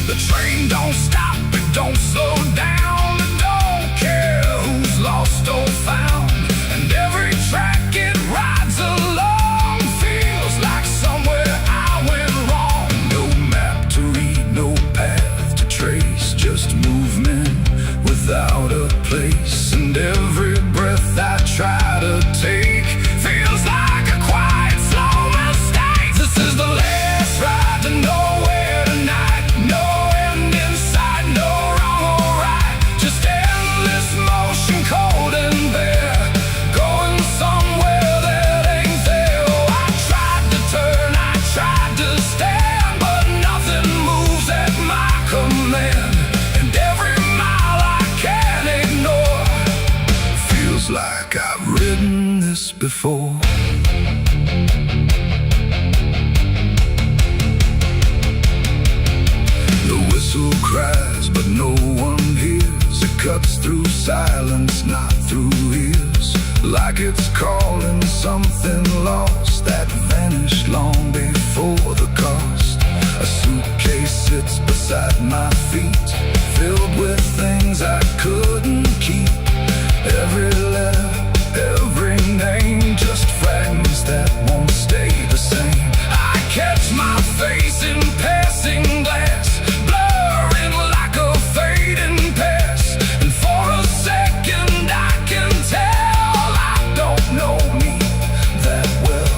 The train don't stop, it don't slow down, it don't care who's lost or found. And every track it rides along feels like somewhere I went wrong. No map to read, no path to trace, just movement without a place. And every breath I try to take feels like a quiet, slow mistake. This is the last ride to nowhere tonight. No end in sight, no wrong or right, just endless motion, cold and bare, going somewhere that ain't there. Oh, I tried to this before. The whistle cries, but no one hears. It cuts through silence, not through ears. Like it's calling something lost that vanished long before the cost. A suitcase sits beside my feet, filled with things I couldn't keep. Every letter, every name, just fragments that won't stay the same. I catch my face in passing glass, blurring like a fading past. And for a second I can tell I don't know me that well.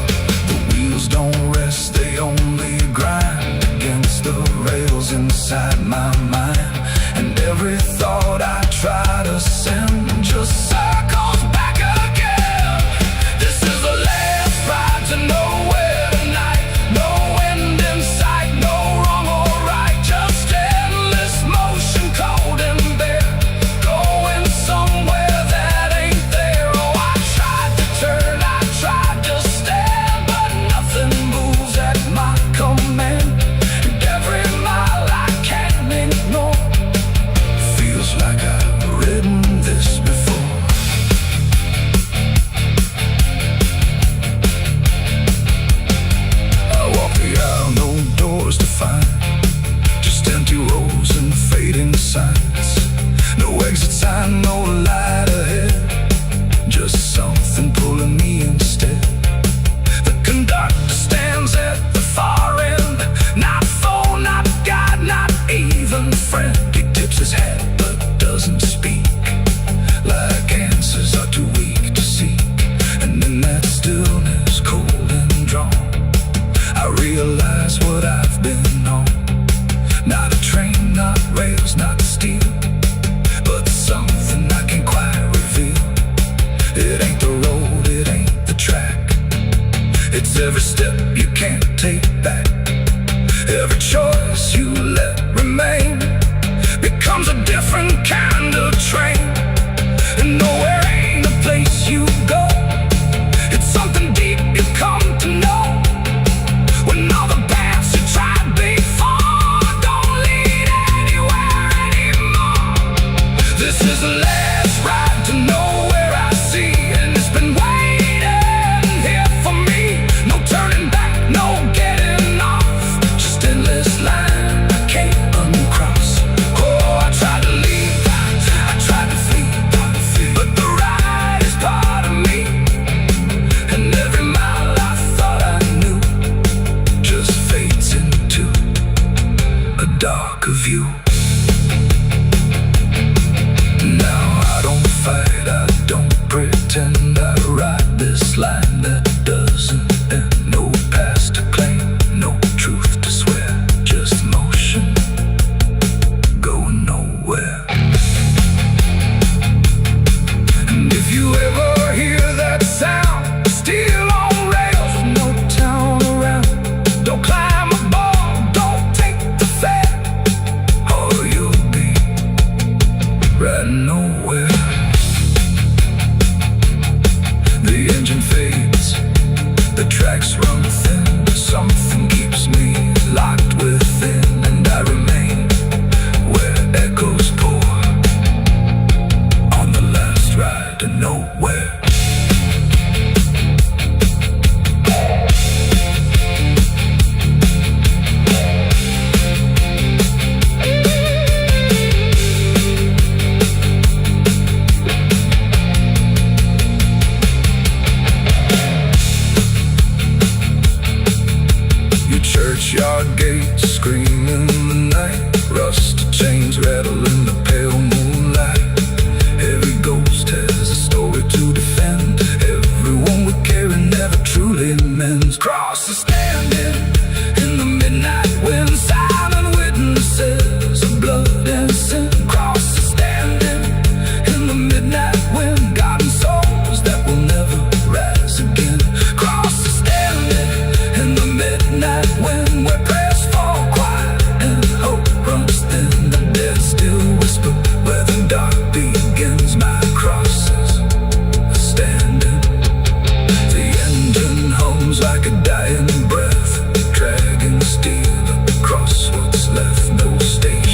The wheels don't rest, they only grind against the rails inside my mind. And every thought I try to send just circles back again. This is the last ride to nowhere tonight. No end in sight, no wrong or right. Just endless motion, cold and bare, going somewhere that ain't there. Oh, I tried to turn, I tried to stand, but nothing moves at my command. And every mile I can't ignore feels like I've ridden this before. I walk the aisle, no doors to find, just empty rows and fading signs. No exit sign, no light ahead, just something pulling me instead. The conductor stands at the far end, not foe, not guide, not even friend. He tips his hat but doesn't speak, like answers are too weak to seek. And in that stillness, cold and drawn, I realize what I've been on. Not a train, not rails, not steel, but something I can't quite reveal. It ain't the road, it ain't the track, it's every step you can't take back. Every choice you let remain becomes a different kind of train. And nowhere ain't a place you go, it's something deep you come to know. When all the paths you tried before don't lead anywhere anymore. This is the last ride to nowhere I see, and it's been waiting here for me. No turning back, no getting off, just endless line I can't uncross. Oh, I tried to leave, I tried to flee, but the ride is part of me. And every mile I thought I knew just fades into a darker view. Now I don't fight, I don't pretend, I ride this line that doesn't end. No past to claim, no truth to swear, just motion going nowhere. And if you ever hear that sound, steel on rails, no town around, don't climb aboard, don't take the fare, or you'll be riding nowhere. The engine fades, the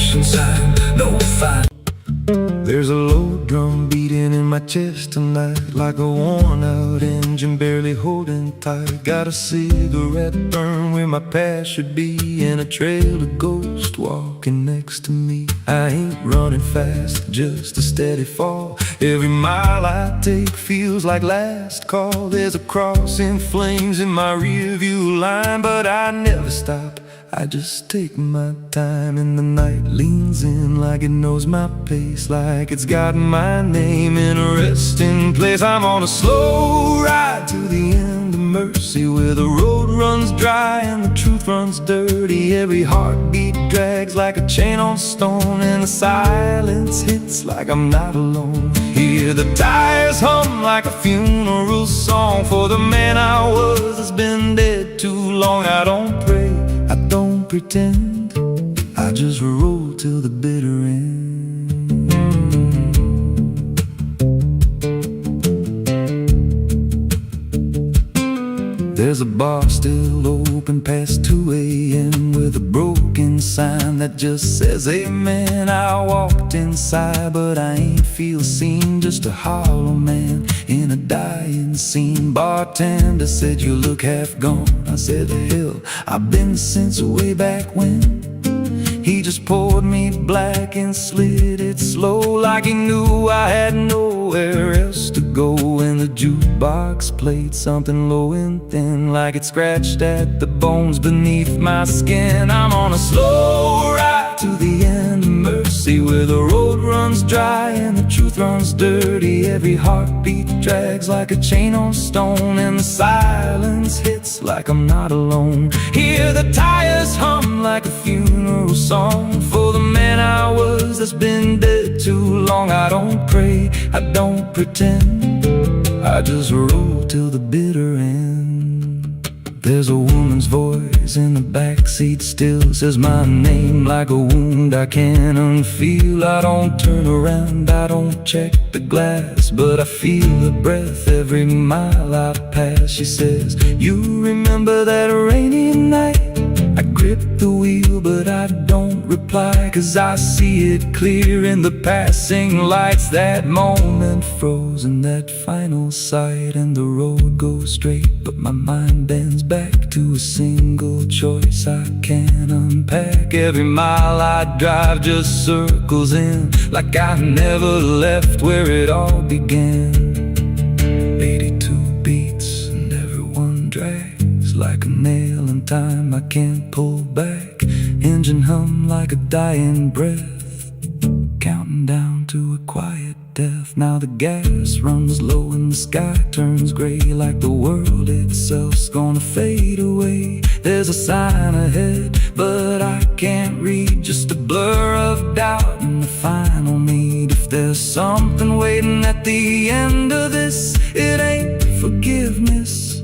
destination sign, no fine. There's a low drum beating in my chest tonight, like a worn out engine barely holding tight. Got a cigarette burn where my past should be, and a trail of ghosts walking next to me. I ain't running fast, just a steady fall. Every mile I take feels like last call. There's a cross in flames in my rearview line, but I never stop, I just take my time. And the night leans in like it knows my pace, like it's got my name in a resting place. I'm on a slow ride to the end of mercy, where the road runs dry and the truth runs dirty. Every heartbeat drags like a chain on stone, and the silence hits like I'm not alone. Hear the tires hum like a funeral song for the man I was that's been dead too long. I don't pray, I don't pretend, I just roll till the bitter end. There's a bar still open past 2 a.m. with a broken sign that just says amen. I walked inside but I ain't feel seen, just a hollow man in a dying scene. Bartender said you look half gone. I said hell, I've been since way back when. He just poured me black and slid it slow, like he knew I had nowhere else to go. And the jukebox played something low and thin, like it scratched at the bones beneath my skin. I'm on a slow ride to the end of mercy, where the road runs dry and the truth runs dirty. Every heartbeat drags like a chain on stone, and the silence hits like I'm not alone. Hear the tires hum like a funeral song for the man I was that's been dead too long. I don't pray, I don't pretend, I just roll till the bitter end. There's a woman's voice in the backseat still, says my name like a wound I can't unfeel. I don't turn around, I don't check the glass, but I feel her breath every mile I pass. She says, you remember that rainy night? I grip the wheel but I don't reply, 'cause I see it clear in the passing lights. That moment frozen, that final sight, and the road goes straight but my mind bends back to a single choice I can't unpack. Every mile I drive just circles in, like I never left where it all began. 82 beats and everyone drags like a nail in time I can't pull back. Engine hum like a dying breath, counting down to a quiet death. Now the gas runs low and the sky turns gray, like the world itself's gonna fade away. There's a sign ahead but I can't read, just a blur of doubt and the final need. If there's something waiting at the end of this, it ain't forgiveness,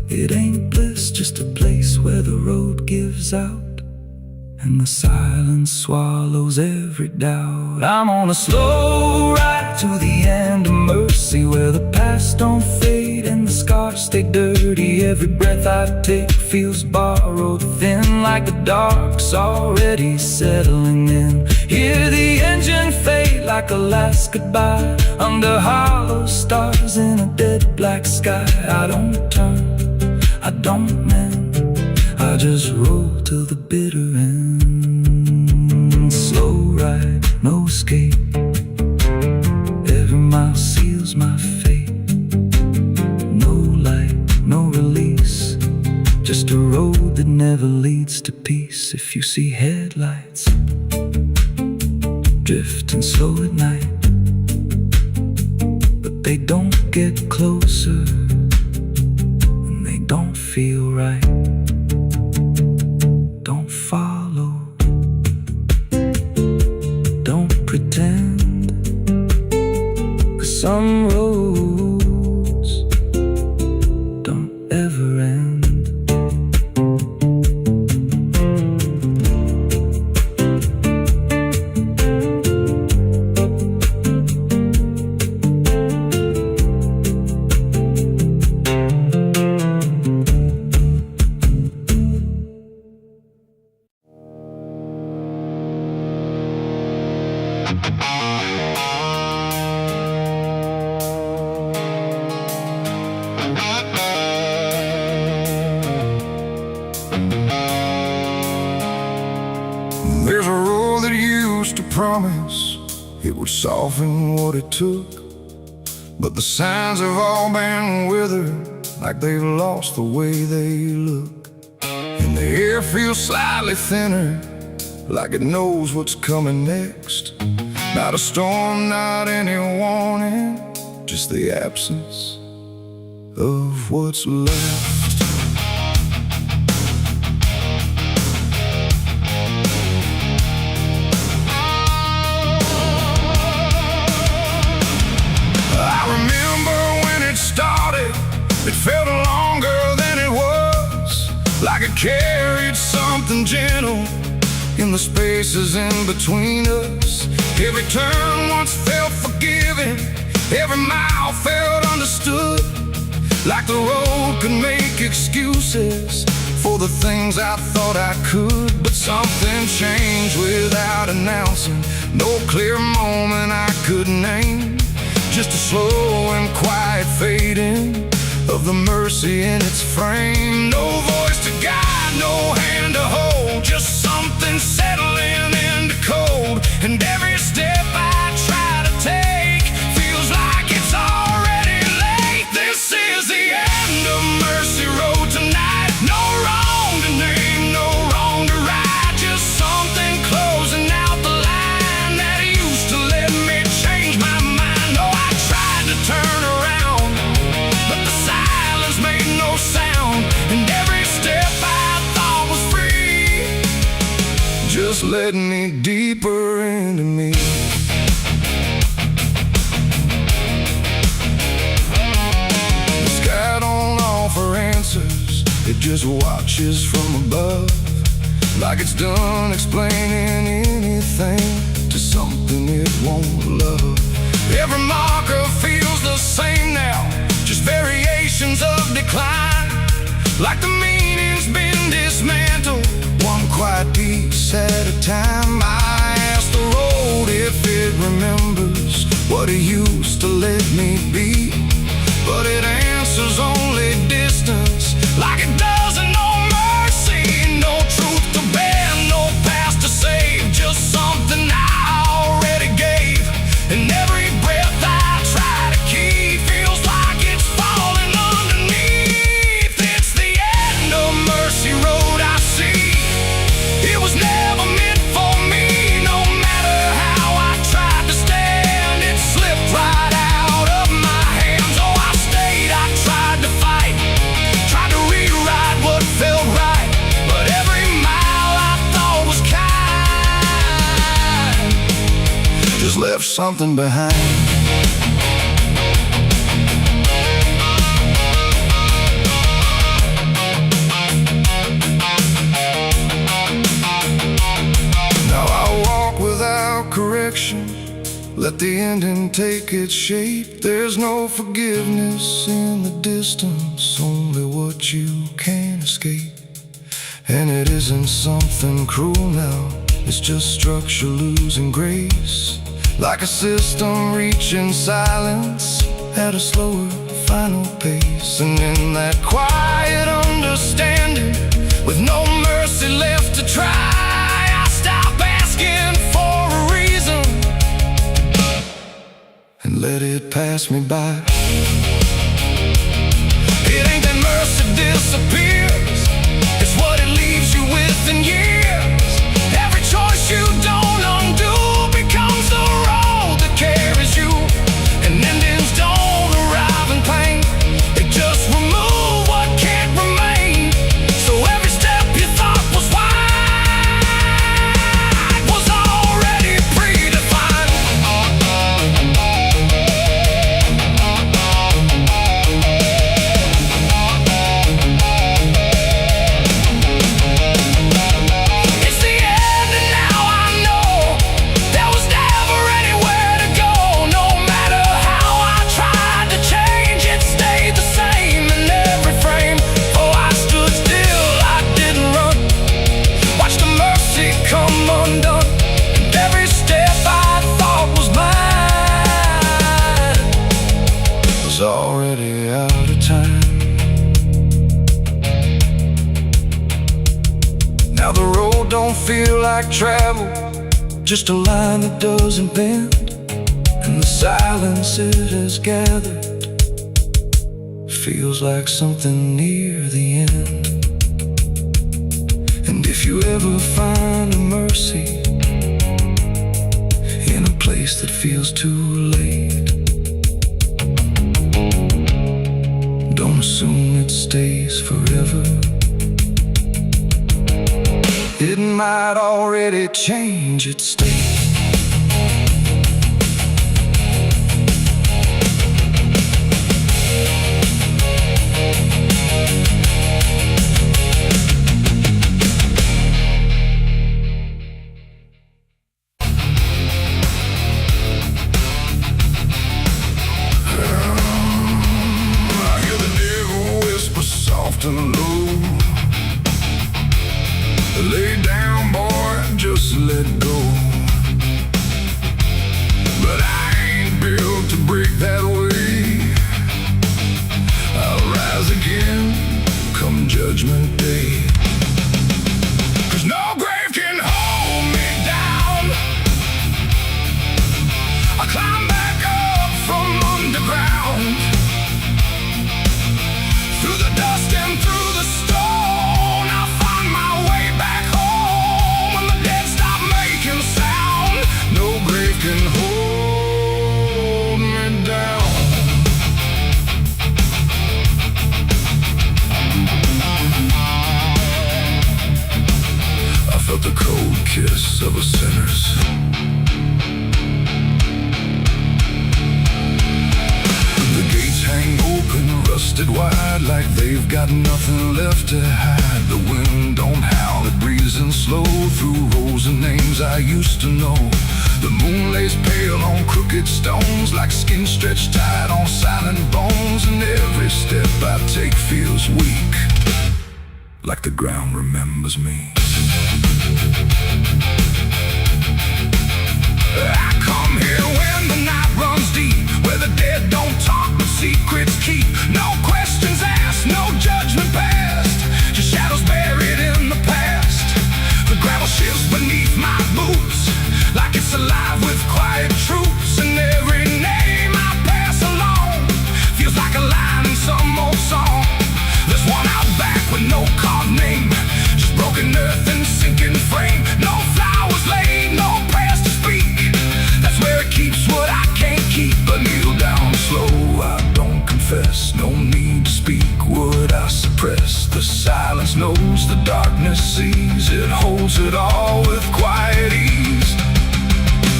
it ain't bliss, just a place where the road gives out and the silence swallows every doubt. I'm on a slow ride to the end of mercy, where the past don't fade and the scars stay dirty. Every breath I take feels borrowed, thin like the dark's already settling in. Hear the engine fade like a last goodbye, under hollow stars in a dead black sky. I don't turn, I don't mend, I just roll till the bitter end. Slow ride, no escape, every mile seals my fate. No light, no release, just a road that never leads to peace. If you see headlights drifting slow at night, but they don't get closer and they don't feel right, don't follow, don't pretend, 'cause some roads don't ever end. There's a road that used to promise it would soften what it took, but the signs have all been withered, like they've lost the way they look. And the air feels slightly thinner, like it knows what's coming next. Not a storm, not any warning, just the absence of what's left. It felt longer than it was, like it carried something gentle in the spaces in between us. Every turn once felt forgiving, every mile felt understood, like the road could make excuses for the things I thought I could. But something changed without announcing, no clear moment I could name, just a slow and quiet fading of the mercy in its frame. No voice to guide, no hand to hold, just something settling into cold. And every step I try to take feels like it's already late. This is the end of Mercy Road tonight. No wrong to name, no wrong to right, just something closing out the line that used to let me change my mind. No, I tried to turn around, but the silence made no sound, and every step I thought was free just led me deeper into me. The sky don't offer answers, it just watches from above, like it's done explaining anything to something it won't love. Every marker feels the same now, just variations of decline, like the meaning's been dismantled, one quiet piece at a time. I ask the road if it remembers what it used to let me be, but it answers only distance, like it doesn't know mercy, no truth to bear, no past to save, just something I already gave. And every breath I try to keep feels like it's falling underneath. It's the end of Mercy Road, I see. It was never meant for me, no matter how I tried to stand, it slipped right out of my hands. Oh, I stayed, I tried to fight, tried to rewrite what felt right, but every mile I thought was kind just left something behind. Now I walk without correction, let the ending take its shape. There's no forgiveness in the distance, only what you can't escape. And it isn't something cruel now, it's just structure losing grace, like a system reaching silence at a slower final pace. And in that quiet understanding, with no mercy left to try, I stop asking for a reason and let it pass me by. It ain't that mercy disappears, it's what it leaves you with in years. Every choice you don't undo becomes the road that carries you, and endings don't arrive in pain, they just remove what can't remain. So every step you thought was wide was already predefined. like travel, just a line that doesn't bend. And the silence it has gathered feels like something near the end. And if you ever find a mercy in a place that feels too late, don't assume it stays forever. It might already change its state. And low, lay down, boy, just let go. But I ain't built to break that way. I'll rise again come judgment day. 'Cause no grave can hold me down. I climb back up from underground, through the dust and through the stone. I'll find my way back home when the dead stop making sound. No grave can hold me down. I felt the cold kiss of a sinner's. The gates hang open, rusted wide, like they've got nothing left to hide. The wind don't howl, it breathes in slow through rows of names I used to know. The moon lays pale on crooked stones, like skin stretched tight on silent bones. And every step I take feels weak, like the ground remembers me. I come here when the night runs deep, where the dead don't talk but secrets keep. No questions asked, no judgment passed, just shadows buried in the past. The gravel shifts beneath my boots, like it's alive with quiet troops. And every name I pass along feels like a line in some old song. There's one out back with no carved name, just broken earth and sinking frame. No flowers laid, no prayers to speak. That's where it keeps what I can't keep. But kneel down slow, I don't confess. No need to speak what I suppress. The silence knows, the darkness sees. It holds it all with quiet ease.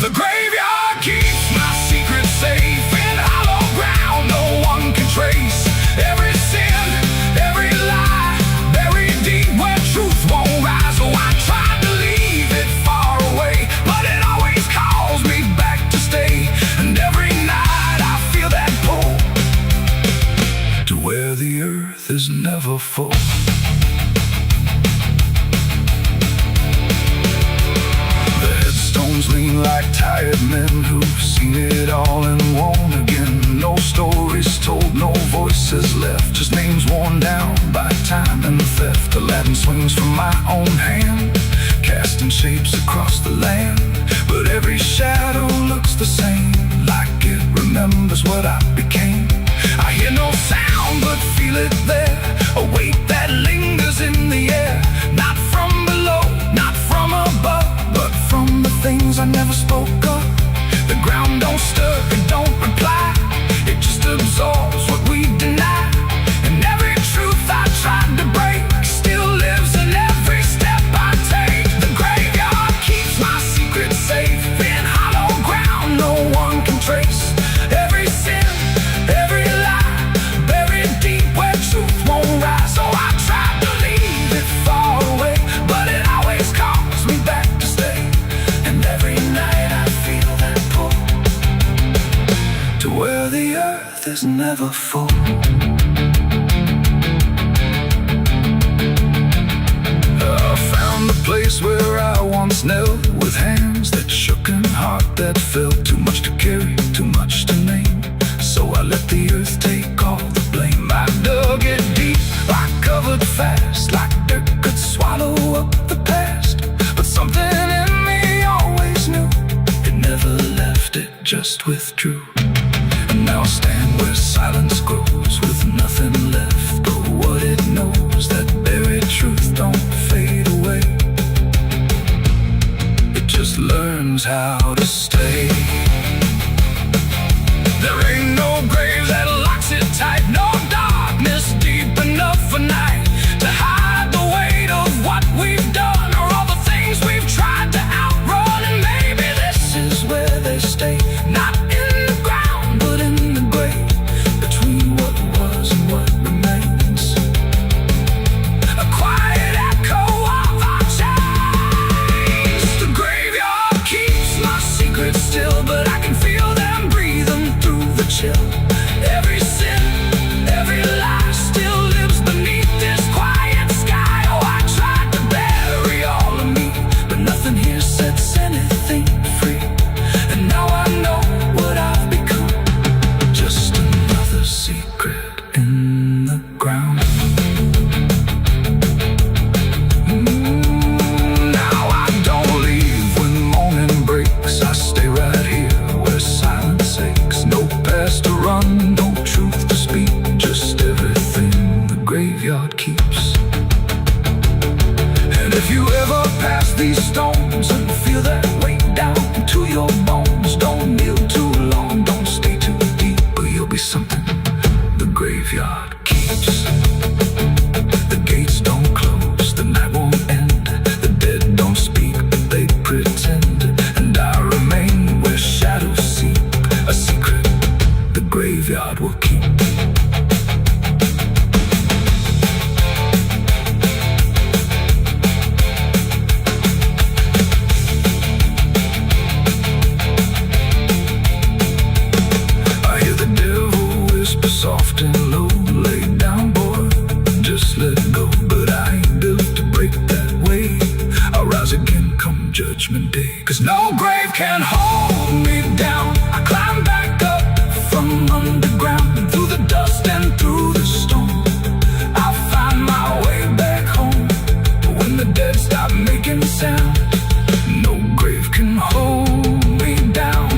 The graveyard keeps my secret safe in hollow ground no one can trace. Every sin, every lie, buried deep where truth won't rise. Oh, I tried to leave it far away, but it always calls me back to stay. And every night I feel that pull to where the earth is never full. The headstones lean like tired men who've seen it all and won't again. No stories told, no voices left, just names worn down by time and theft. The Latin swings from my own hand, casting shapes across the land. But every shadow looks the same, like it remembers what I became. I hear no sound but feel it there, a weight that lingers in the air. Not from below, not from above, but from the things I never spoke of. The ground don't stir, it don't reply, it just absorbs what we deny. And every truth I tried to break still lives in every step I take. The graveyard keeps my secret safe in hollow ground no one can trace. Every sin, every lie, buried deep where truth won't rise. So I tried to leave it far away, but it always calls me back to stay. And every night I feel that pull to where the earth is never full. I found a place where I once knelt, with hands that shook and heart that felt. Too much to carry, too much to name, so I let the earth take all the blame. I dug it deep, I covered fast, like dirt could swallow up the past. But something left, it just withdrew. And now I stand where silence grows, with nothing left but what it knows. That buried truth don't fade away, it just learns how to stay. There ain't no grave that locks it tight, no darkness deep enough for night to hide the weight of what we've done, or all the things we've tried to outrun. And maybe this is where they stay, not in the ground but in the grave, between what was and what remains. A quiet echo of our chains. The graveyard keeps my secrets still, but I can feel them breathing through the chill. Every sin, every lie still lives beneath this quiet sky. Oh, I tried to bury all of me, but nothing here sets anything free. And now I know what I've become, just another secret in the ground. Now I don't leave when morning breaks, I stay right here where silence aches. No past to run, no truth to speak, just everything the graveyard keeps. And if you ever pass these stones and feel that weight down to your bones, don't kneel too long, don't stay too deep, or you'll be something the graveyard keeps. The gates don't close, the night won't end, the dead don't speak, but they pretend. And I remain where shadows seep, a secret the graveyard will keep. I hear the devil whisper soft and low, lay down boy, just let go. But I ain't built to break that way, I'll rise again come judgment day. Cause no grave can hold me down, I climb back up from underground, and through the dust and through the storm, I'll find my way back home. But when the dead stop making sound, no grave can hold me down.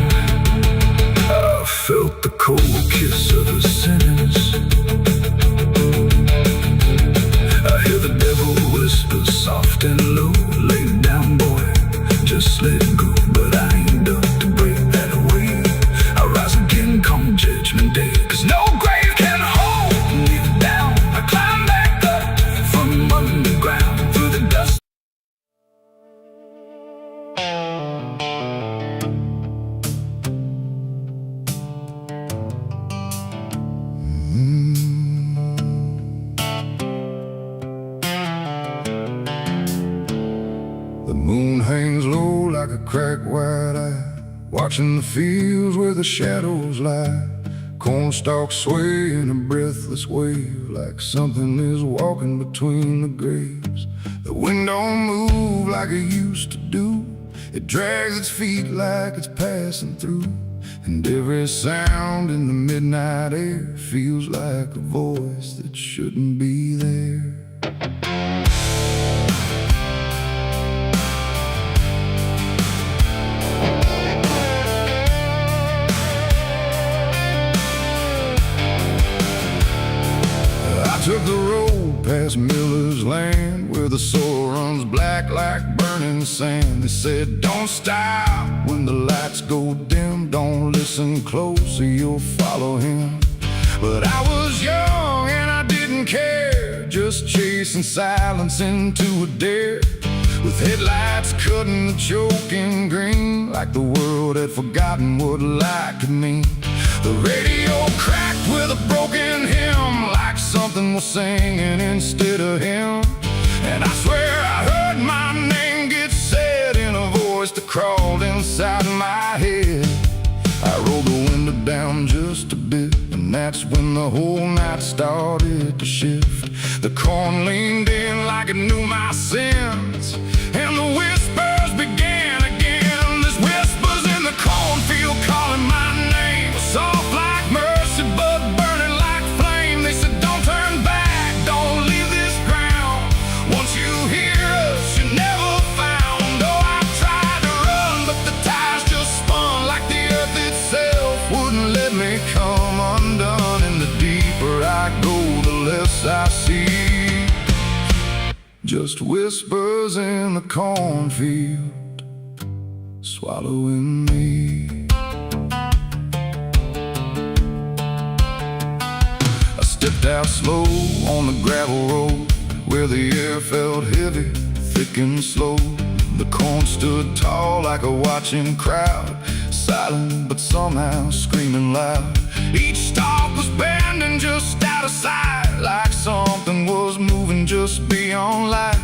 I felt the cold kiss of the sinners, I hear the devil whisper soft and low, lay down boy, just let go. But I ain't done to break that way, I'll rise again come judgment day. Cause no grave can hold me down, I climb back up from underground, through the dust. The moon hangs low like a cracked white eye, watching the fields where the shadows lie. Corn stalks sway in a breathless wave, like something is walking between the graves. The wind don't move like it used to do, it drags its feet like it's passing through. And every sound in the midnight air feels like a voice that shouldn't be there. I took the road past Miller's land, where the soil runs black like burning sand. They said don't stop when the lights go dim, don't listen close or you'll follow him. But I was young and I didn't care, just chasing silence into a dare, with headlights cutting the choking green, like the world had forgotten what light could mean. The radio cracked with a broken hymn, like something was singing instead of him. And I swear I heard my name get said in a voice that crawled inside my head. I rolled the window down just a bit, and that's when the whole night started to shift. The corn leaned in like it knew my sins, and the whispers began again. There's whispers in the cornfield calling my name, soft like mercy but burning like flame. They said don't turn back, don't leave this ground. Once you hear us, you're never found. Oh, I tried to run, but the tires just spun like the earth Just whispers in the cornfield, swallowing me. I stepped out slow on the gravel road, where the air felt heavy, thick and slow. The corn stood tall like a watching crowd, silent but somehow screaming loud. Each stalk was bending just out of sight, like something was moving just beyond light.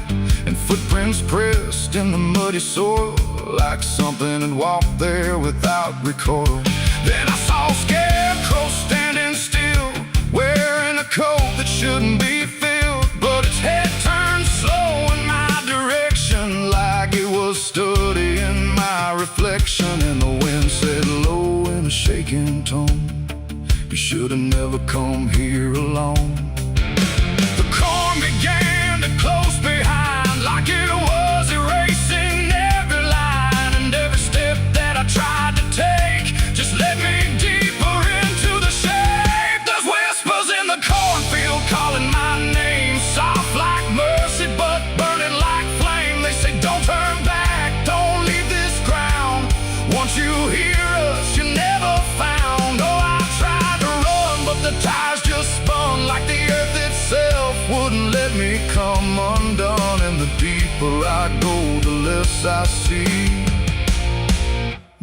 And footprints pressed in the muddy soil, like something had walked there without recoil. Then I saw a scarecrow standing still, wearing a coat that shouldn't be filled, but its head turned slow in my direction, like it was studying my reflection. And the wind said low in a shaking tone, "You should have never come here alone." The corn began to close behind, like it was erasing every line. And every step that I tried to take just led me deeper into the shade. There's whispers in the cornfield calling my name, soft like mercy but burning like flame. They say don't turn back, don't leave this ground. Once you hear us, you're never found. Oh, I tried to run, but the tires just spun, like the earth itself wouldn't let me come undone. And the deeper I go, the less I see.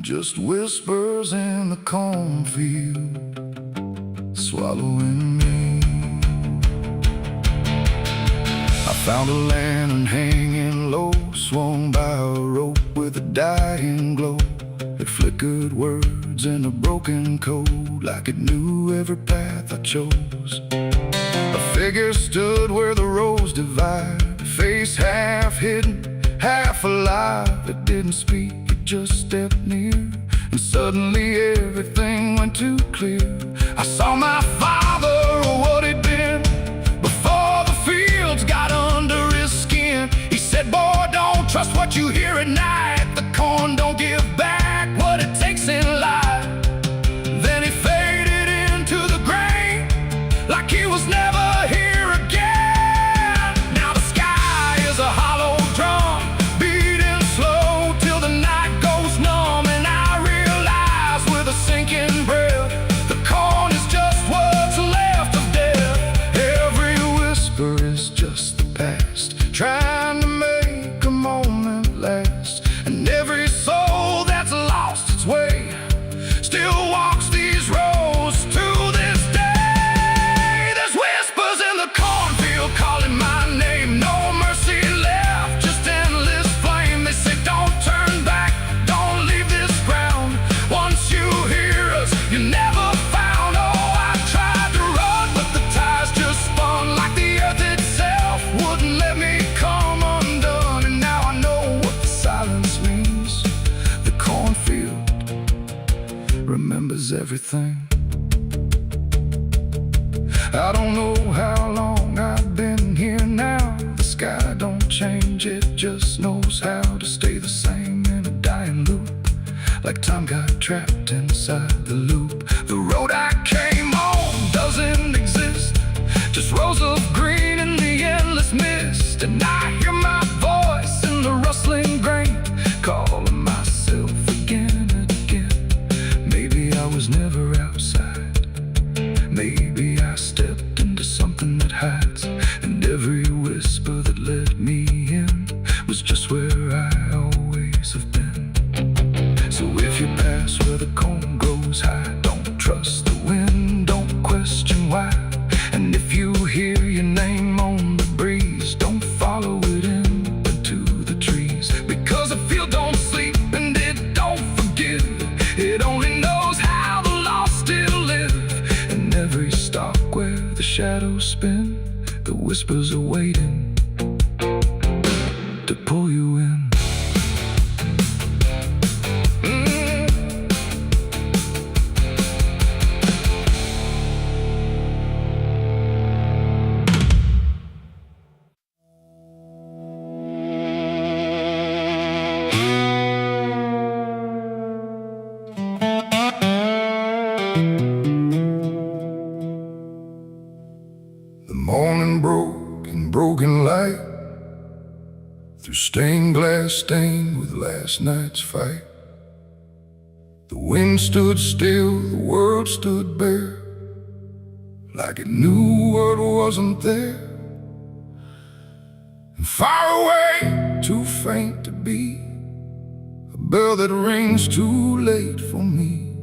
Just whispers in the cornfield, swallowing me. I found a lantern hanging low, swung by a rope with a dying glow. It flickered words in a broken code, like it knew every path I chose. A figure stood where the roads divide, face half hidden, half alive. It didn't speak, it just stepped near, and suddenly everything went too clear. I saw my father, or what he'd been, before the fields got under his skin. He said, "Boy, don't trust what you hear at night. The corn don't give back what it takes in life." Then he faded into the grain, like he was never here again. Now the sky is a hollow drum, beating slow till the night goes numb. And I realize with a sinking breath, the corn is just what's left of death. Every whisper is just the past, trying to make a moment last. And every soul that's lost its way still walks these roads to this day. There's whispers in the cornfield calling my name, no mercy left, just endless flame. They say don't turn back, don't leave this ground. Once you hear us, you're never found. Oh, I tried to run, but the tires just spun, like the earth itself wouldn't let me come undone. And now I know what the silence means. The cornfield remembers everything. I don't know how long I've been here now. The sky don't change, it just knows how to stay the same in a dying loop, like time got trapped inside the loop. The road I came on doesn't exist, just rows of green in the endless mist. And I hear my voice in the rustling grain, calling myself again and again. Maybe I was never outside, maybe I stepped into something that hides. And every whisper that let me in was just where I always have been. So if you pass where the corn grows high, don't trust the wind, don't question why. And if you hear your name on the breeze, don't follow it into the trees. Because the field don't sleep and it don't forgive, it only knows how the lost still live. And every stalk where the shadows spin, the whispers are waiting to pull you in. The morning broke in broken light, stained glass stained with last night's fight. The wind stood still, the world stood bare, like it knew what wasn't there. And far away, too faint to be, a bell that rings too late for me,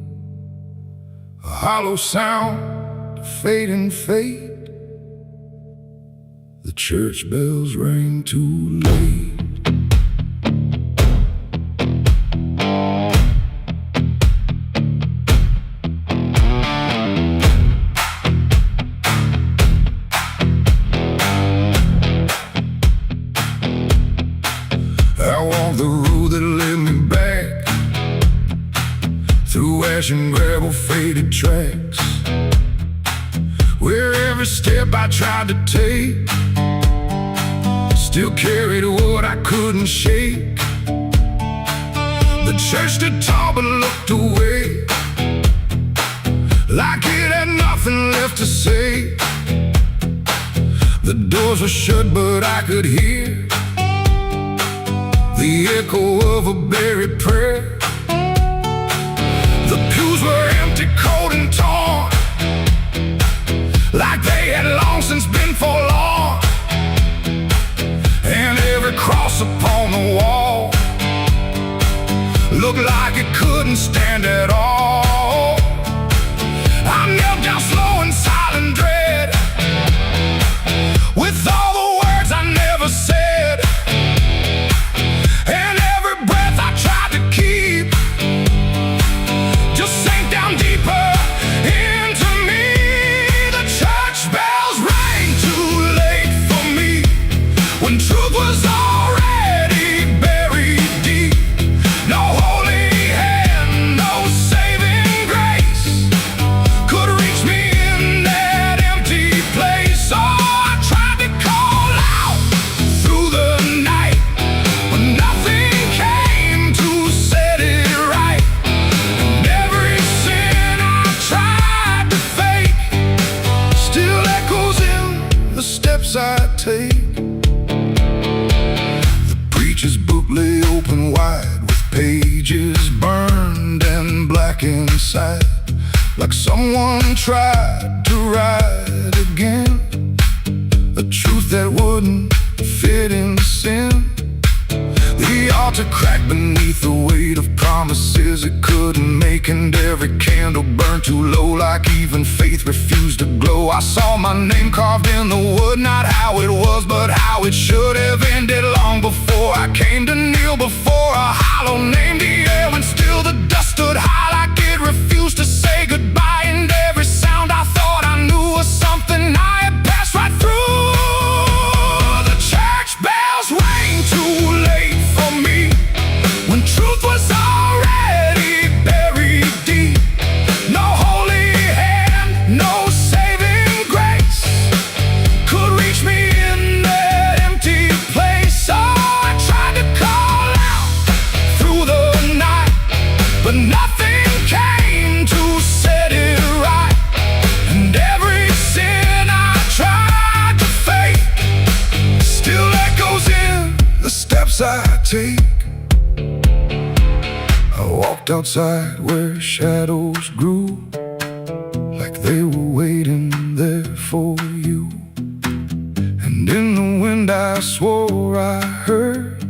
a hollow sound, a fading fate. The church bells rang too late. I walked the road that led me back, through ash and gravel faded tracks, where every step I tried to take still carried what I couldn't shake. The church stood tall but looked away, like it had nothing left to say. The doors were shut but I could hear the echo of a buried prayer. The pews were empty, cold and torn, like they had long since been forlorn. And every cross upon the wall looked like it couldn't stand at all. I knelt down slow in silent dread, with all the words I never said, and every breath I tried to keep just sank down deeper into me. The church bells rang too late for me, when truth was already buried deep. No holy hand, no saving grace could reach me in that empty place. Oh, I tried to call out through the night, but nothing came to set it right. And every sin I tried to fake still echoes in the steps I take. The preacher's book lay open wide, with pages burned and black inside, like someone tried to write again a truth that wouldn't fit in sin. The altar cracked beneath the weight of promises it couldn't make, and every candle burned too low, like even faith refused to glow. I saw my name carved in the wood, not how it was, but how it should have ended long before I came to kneel before a hollow named the air, when still the dust stood high, like it refused to say goodbye. And every sound I thought I knew was something I had passed right through. The church bells rang too late for me, when truth was already buried deep. No holy hand, no saving grace could reach me in that empty place. Oh, I tried to call out through the night, but nothing came to set it right. And every sin I tried to fake still echoes in the steps I take. I walked outside where shadows grew, like they were waiting there for you. And in the wind I swore I heard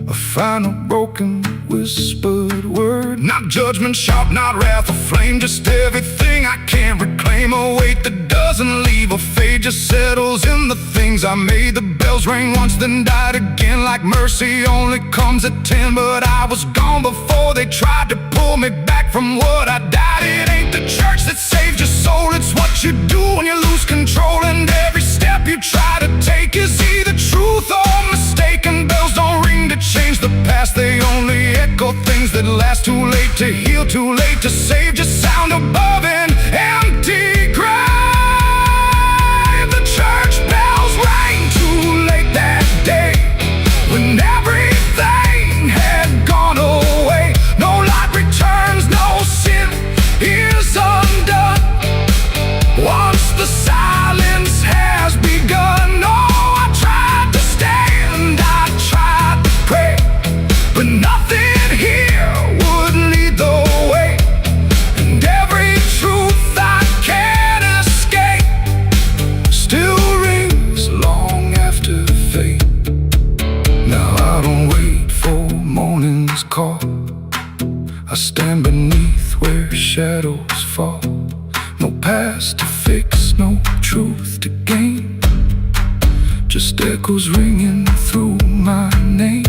a final broken whispered word. Not judgment sharp, not wrath or flame, just everything I can't reclaim. A weight that doesn't leave a fade, just settles in the things I made. The bells rang once, then died again, like mercy only comes at 10. But I was gone before they tried to pull me back from what I died. It ain't the church that saves your soul, it's what you do when you lose control. And every step you try to take is either truth or mistaken. Bells don't ring to change the past, they only echo things that last. Too late to heal, too late to save, just sound above an empty grave. The church bells rang too late that day, when everything had gone away. No light returns, no sin is undone once the silence has begun. Oh, I tried to stand, I tried I stand beneath where shadows fall. No past to fix, no truth to gain. Just echoes ringing through my name.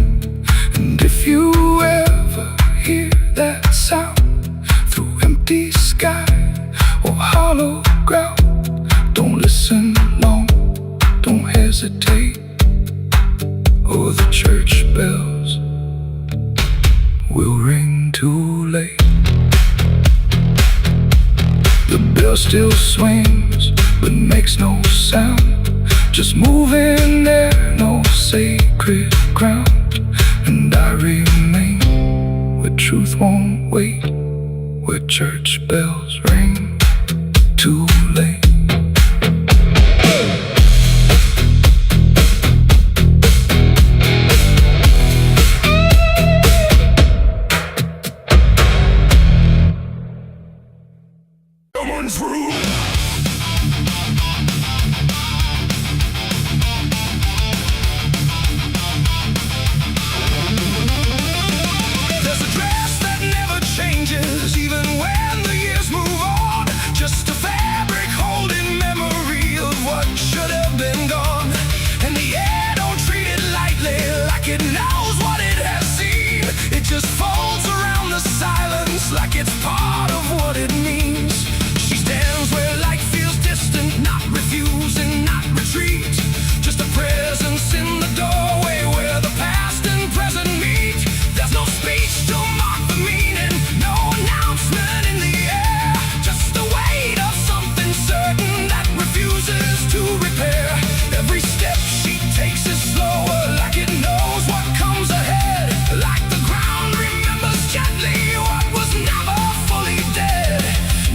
And if you ever hear that sound through empty sky or hollow ground, don't listen long, don't hesitate, or the church bells will ring too late. The bell still swings but makes no sound, just moving there, no sacred ground. And I remain where truth won't wait, where church bells ring too late. Someone's room. There's a dress that never changes, even when the years move on. Just a fabric holding memory of what should have been gone. And the air don't treat it lightly, like it knows what it has seen. It just folds around the silence like it's part of what it means. She stands where light feels distant, not refusing, not retreat. Just a presence in the doorway where the past and present meet. There's no speech to mark the meaning, no announcement in the air. Just the weight of something certain that refuses to repair. Every step she takes is slower, like it knows what comes ahead. Like the ground remembers gently what was never fully dead.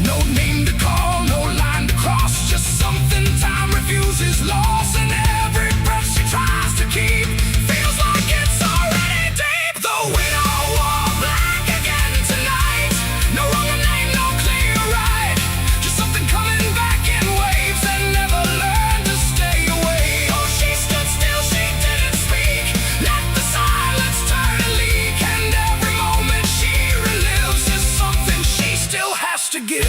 No name to call, no line to cross, just something time refuses loss. And every breath she tries to keep feels like it's already deep. The widow wore black again tonight. No wrong name, no clear right. Just something coming back in waves and never learned to stay away. Oh, she stood still, she didn't speak. Let the silence turn and leak. And every moment she relives is something she still has to give.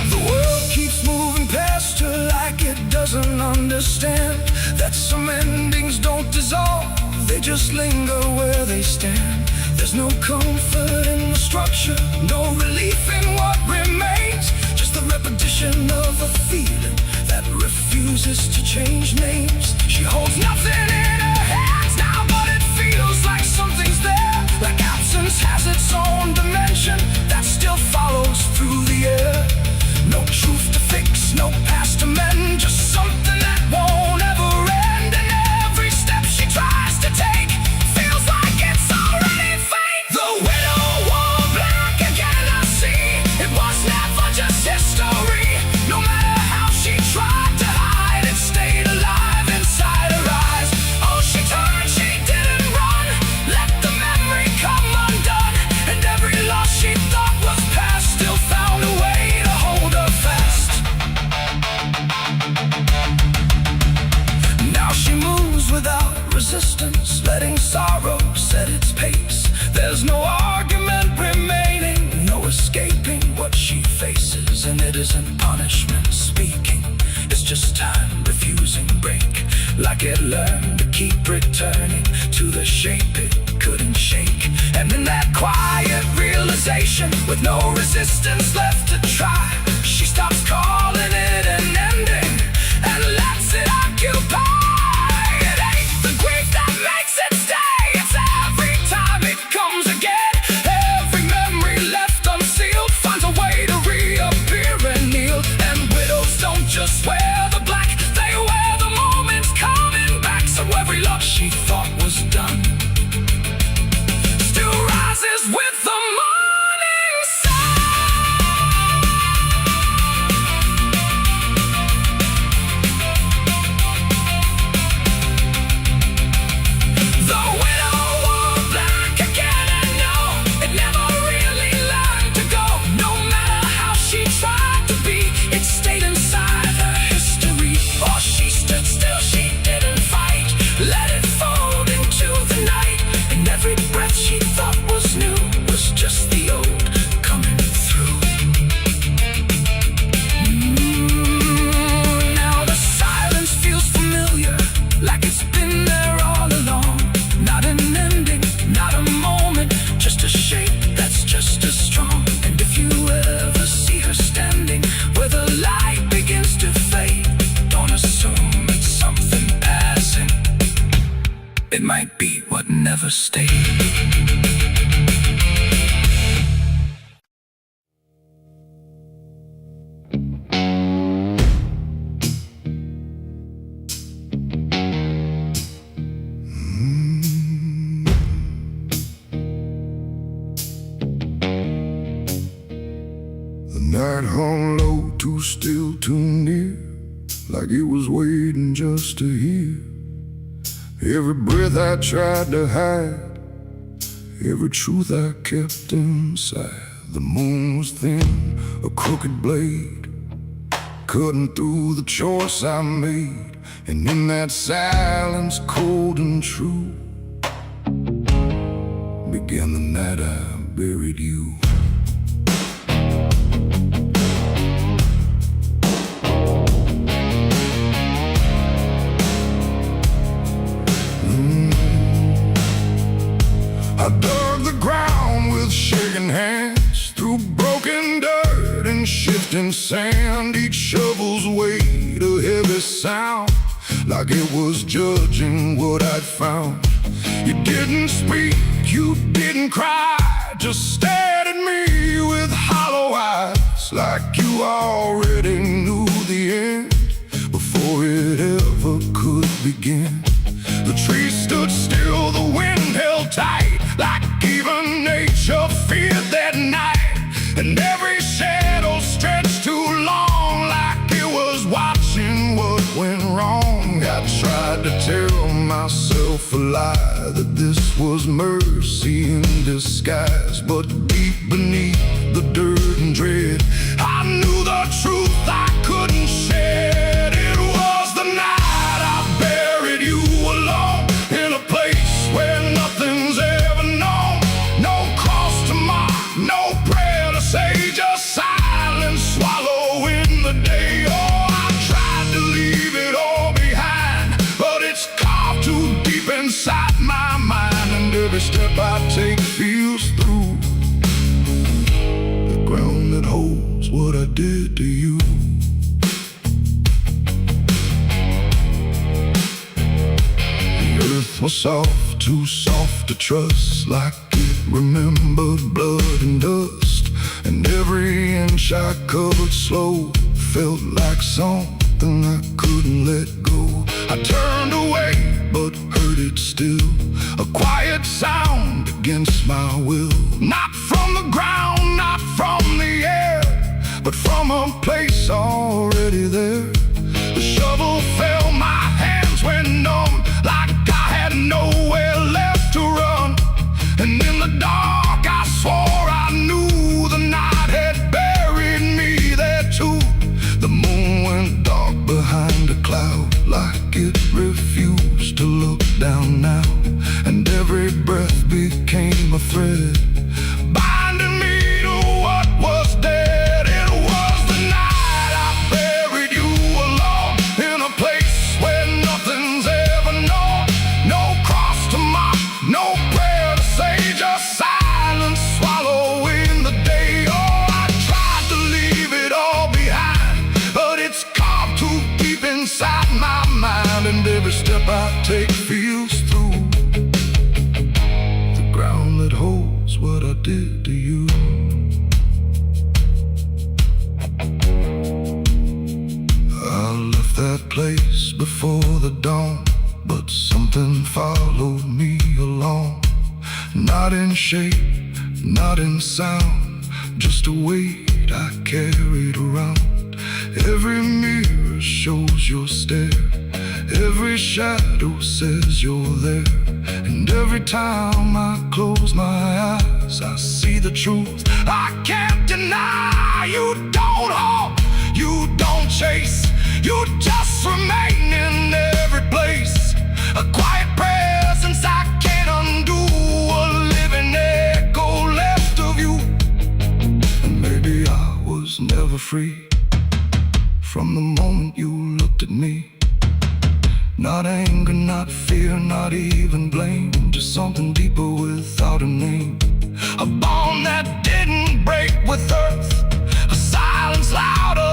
The world keeps moving past her like it doesn't understand that some endings don't dissolve, they just linger where they stand. There's no comfort in the structure, no relief in what remains. Just the repetition of a feeling that refuses to change names. She holds nothing in her hands now, but it feels like something's there. Like absence has its own dimension that still follows through the air. No truth to fix, no past to mend, just something that won't ever end. And every step she tries to take feels like it's already fate. The widow wore black again, I see. It was never just history. No matter how she tried to hide, it stayed alive inside her eyes. Oh, she turned, she didn't run. Let the memory come undone. And every loss she thought was past still found a way to hold her fast. Now she moves without resistance, letting sorrow set its pace. There's no argument remaining, no escaping what she faces. And it isn't punishment speaking, it's just time refusing break. Like it learned to keep returning to the shape it couldn't shake. And in that quiet realization, with no resistance left to try, she stops calling it an ending and lets it occupy. It ain't the grief that makes it stay, it's every time it comes again. Every memory left unsealed finds a way to reappear and kneel. And widows don't just wear the black, they wear the moments coming back. So every loss she thought was done still rises with the morning sun. It might be what never stayed. The night hung low, too still, too near, like it was waiting just to hear. Every breath I tried to hide, every truth I kept inside. The moon was thin, a crooked blade, cutting through the choice I made. And in that silence, cold and true, began the night I buried you. I dug the ground with shaking hands, through broken dirt and shifting sand. Each shovel's weight a heavy sound, like it was judging what I'd found. You didn't speak, you didn't cry, just stared at me with hollow eyes, like you already knew the end before it ever could begin. The trees stood still, the wind held tight, like even nature feared that night. And every shadow stretched too long, like it was watching what went wrong. I tried to tell myself a lie, that this was mercy in disguise. But deep beneath the dirt and dread, I knew the truth I couldn't shed. It was the night I buried you alone, in a place where nothing's ever known. No cross to mark, no prayer to say, just silence swallowing the day. Oh, I tried to leave it all behind, but it's carved too deep inside my mind. And every step I take feels through the ground that holds what I did to you. Earth was soft, too soft to trust, like it remembered blood and dust. And every inch I covered slow felt like something I couldn't let go. I turned away, but heard it still, a quiet sound against my will. Not from the ground, not from the air, but from a place already there. The shovel fell, my hands went numb, like I had nowhere left to run. And in the dark I swore I knew the night had buried me there too. The moon went dark behind a cloud, like it refused to look down now. And every breath became a thread, binding me to what was dead. It was the night I buried you alone, in a place where nothing's ever known. No cross to mark, no prayer to say, just silence swallowing the day. Oh, I tried to leave it all behind, but it's carved too deep inside my mind. And every step I take feels through the ground that holds what I did to you. I left that place before the dawn, but something followed me along. Not in shape, not in sound, just a weight I carried around. Every mirror shows your stare, every shadow says you're there. And every time I close my eyes, I see the truth I can't deny. You don't hope, you don't chase, you just remain in every place. A quiet presence I can't undo, a living echo left of you. And maybe I was never free from the moment you looked at me. Not anger, not fear, not even blame, just something deeper without a name. A bond that didn't break with earth, a silence louder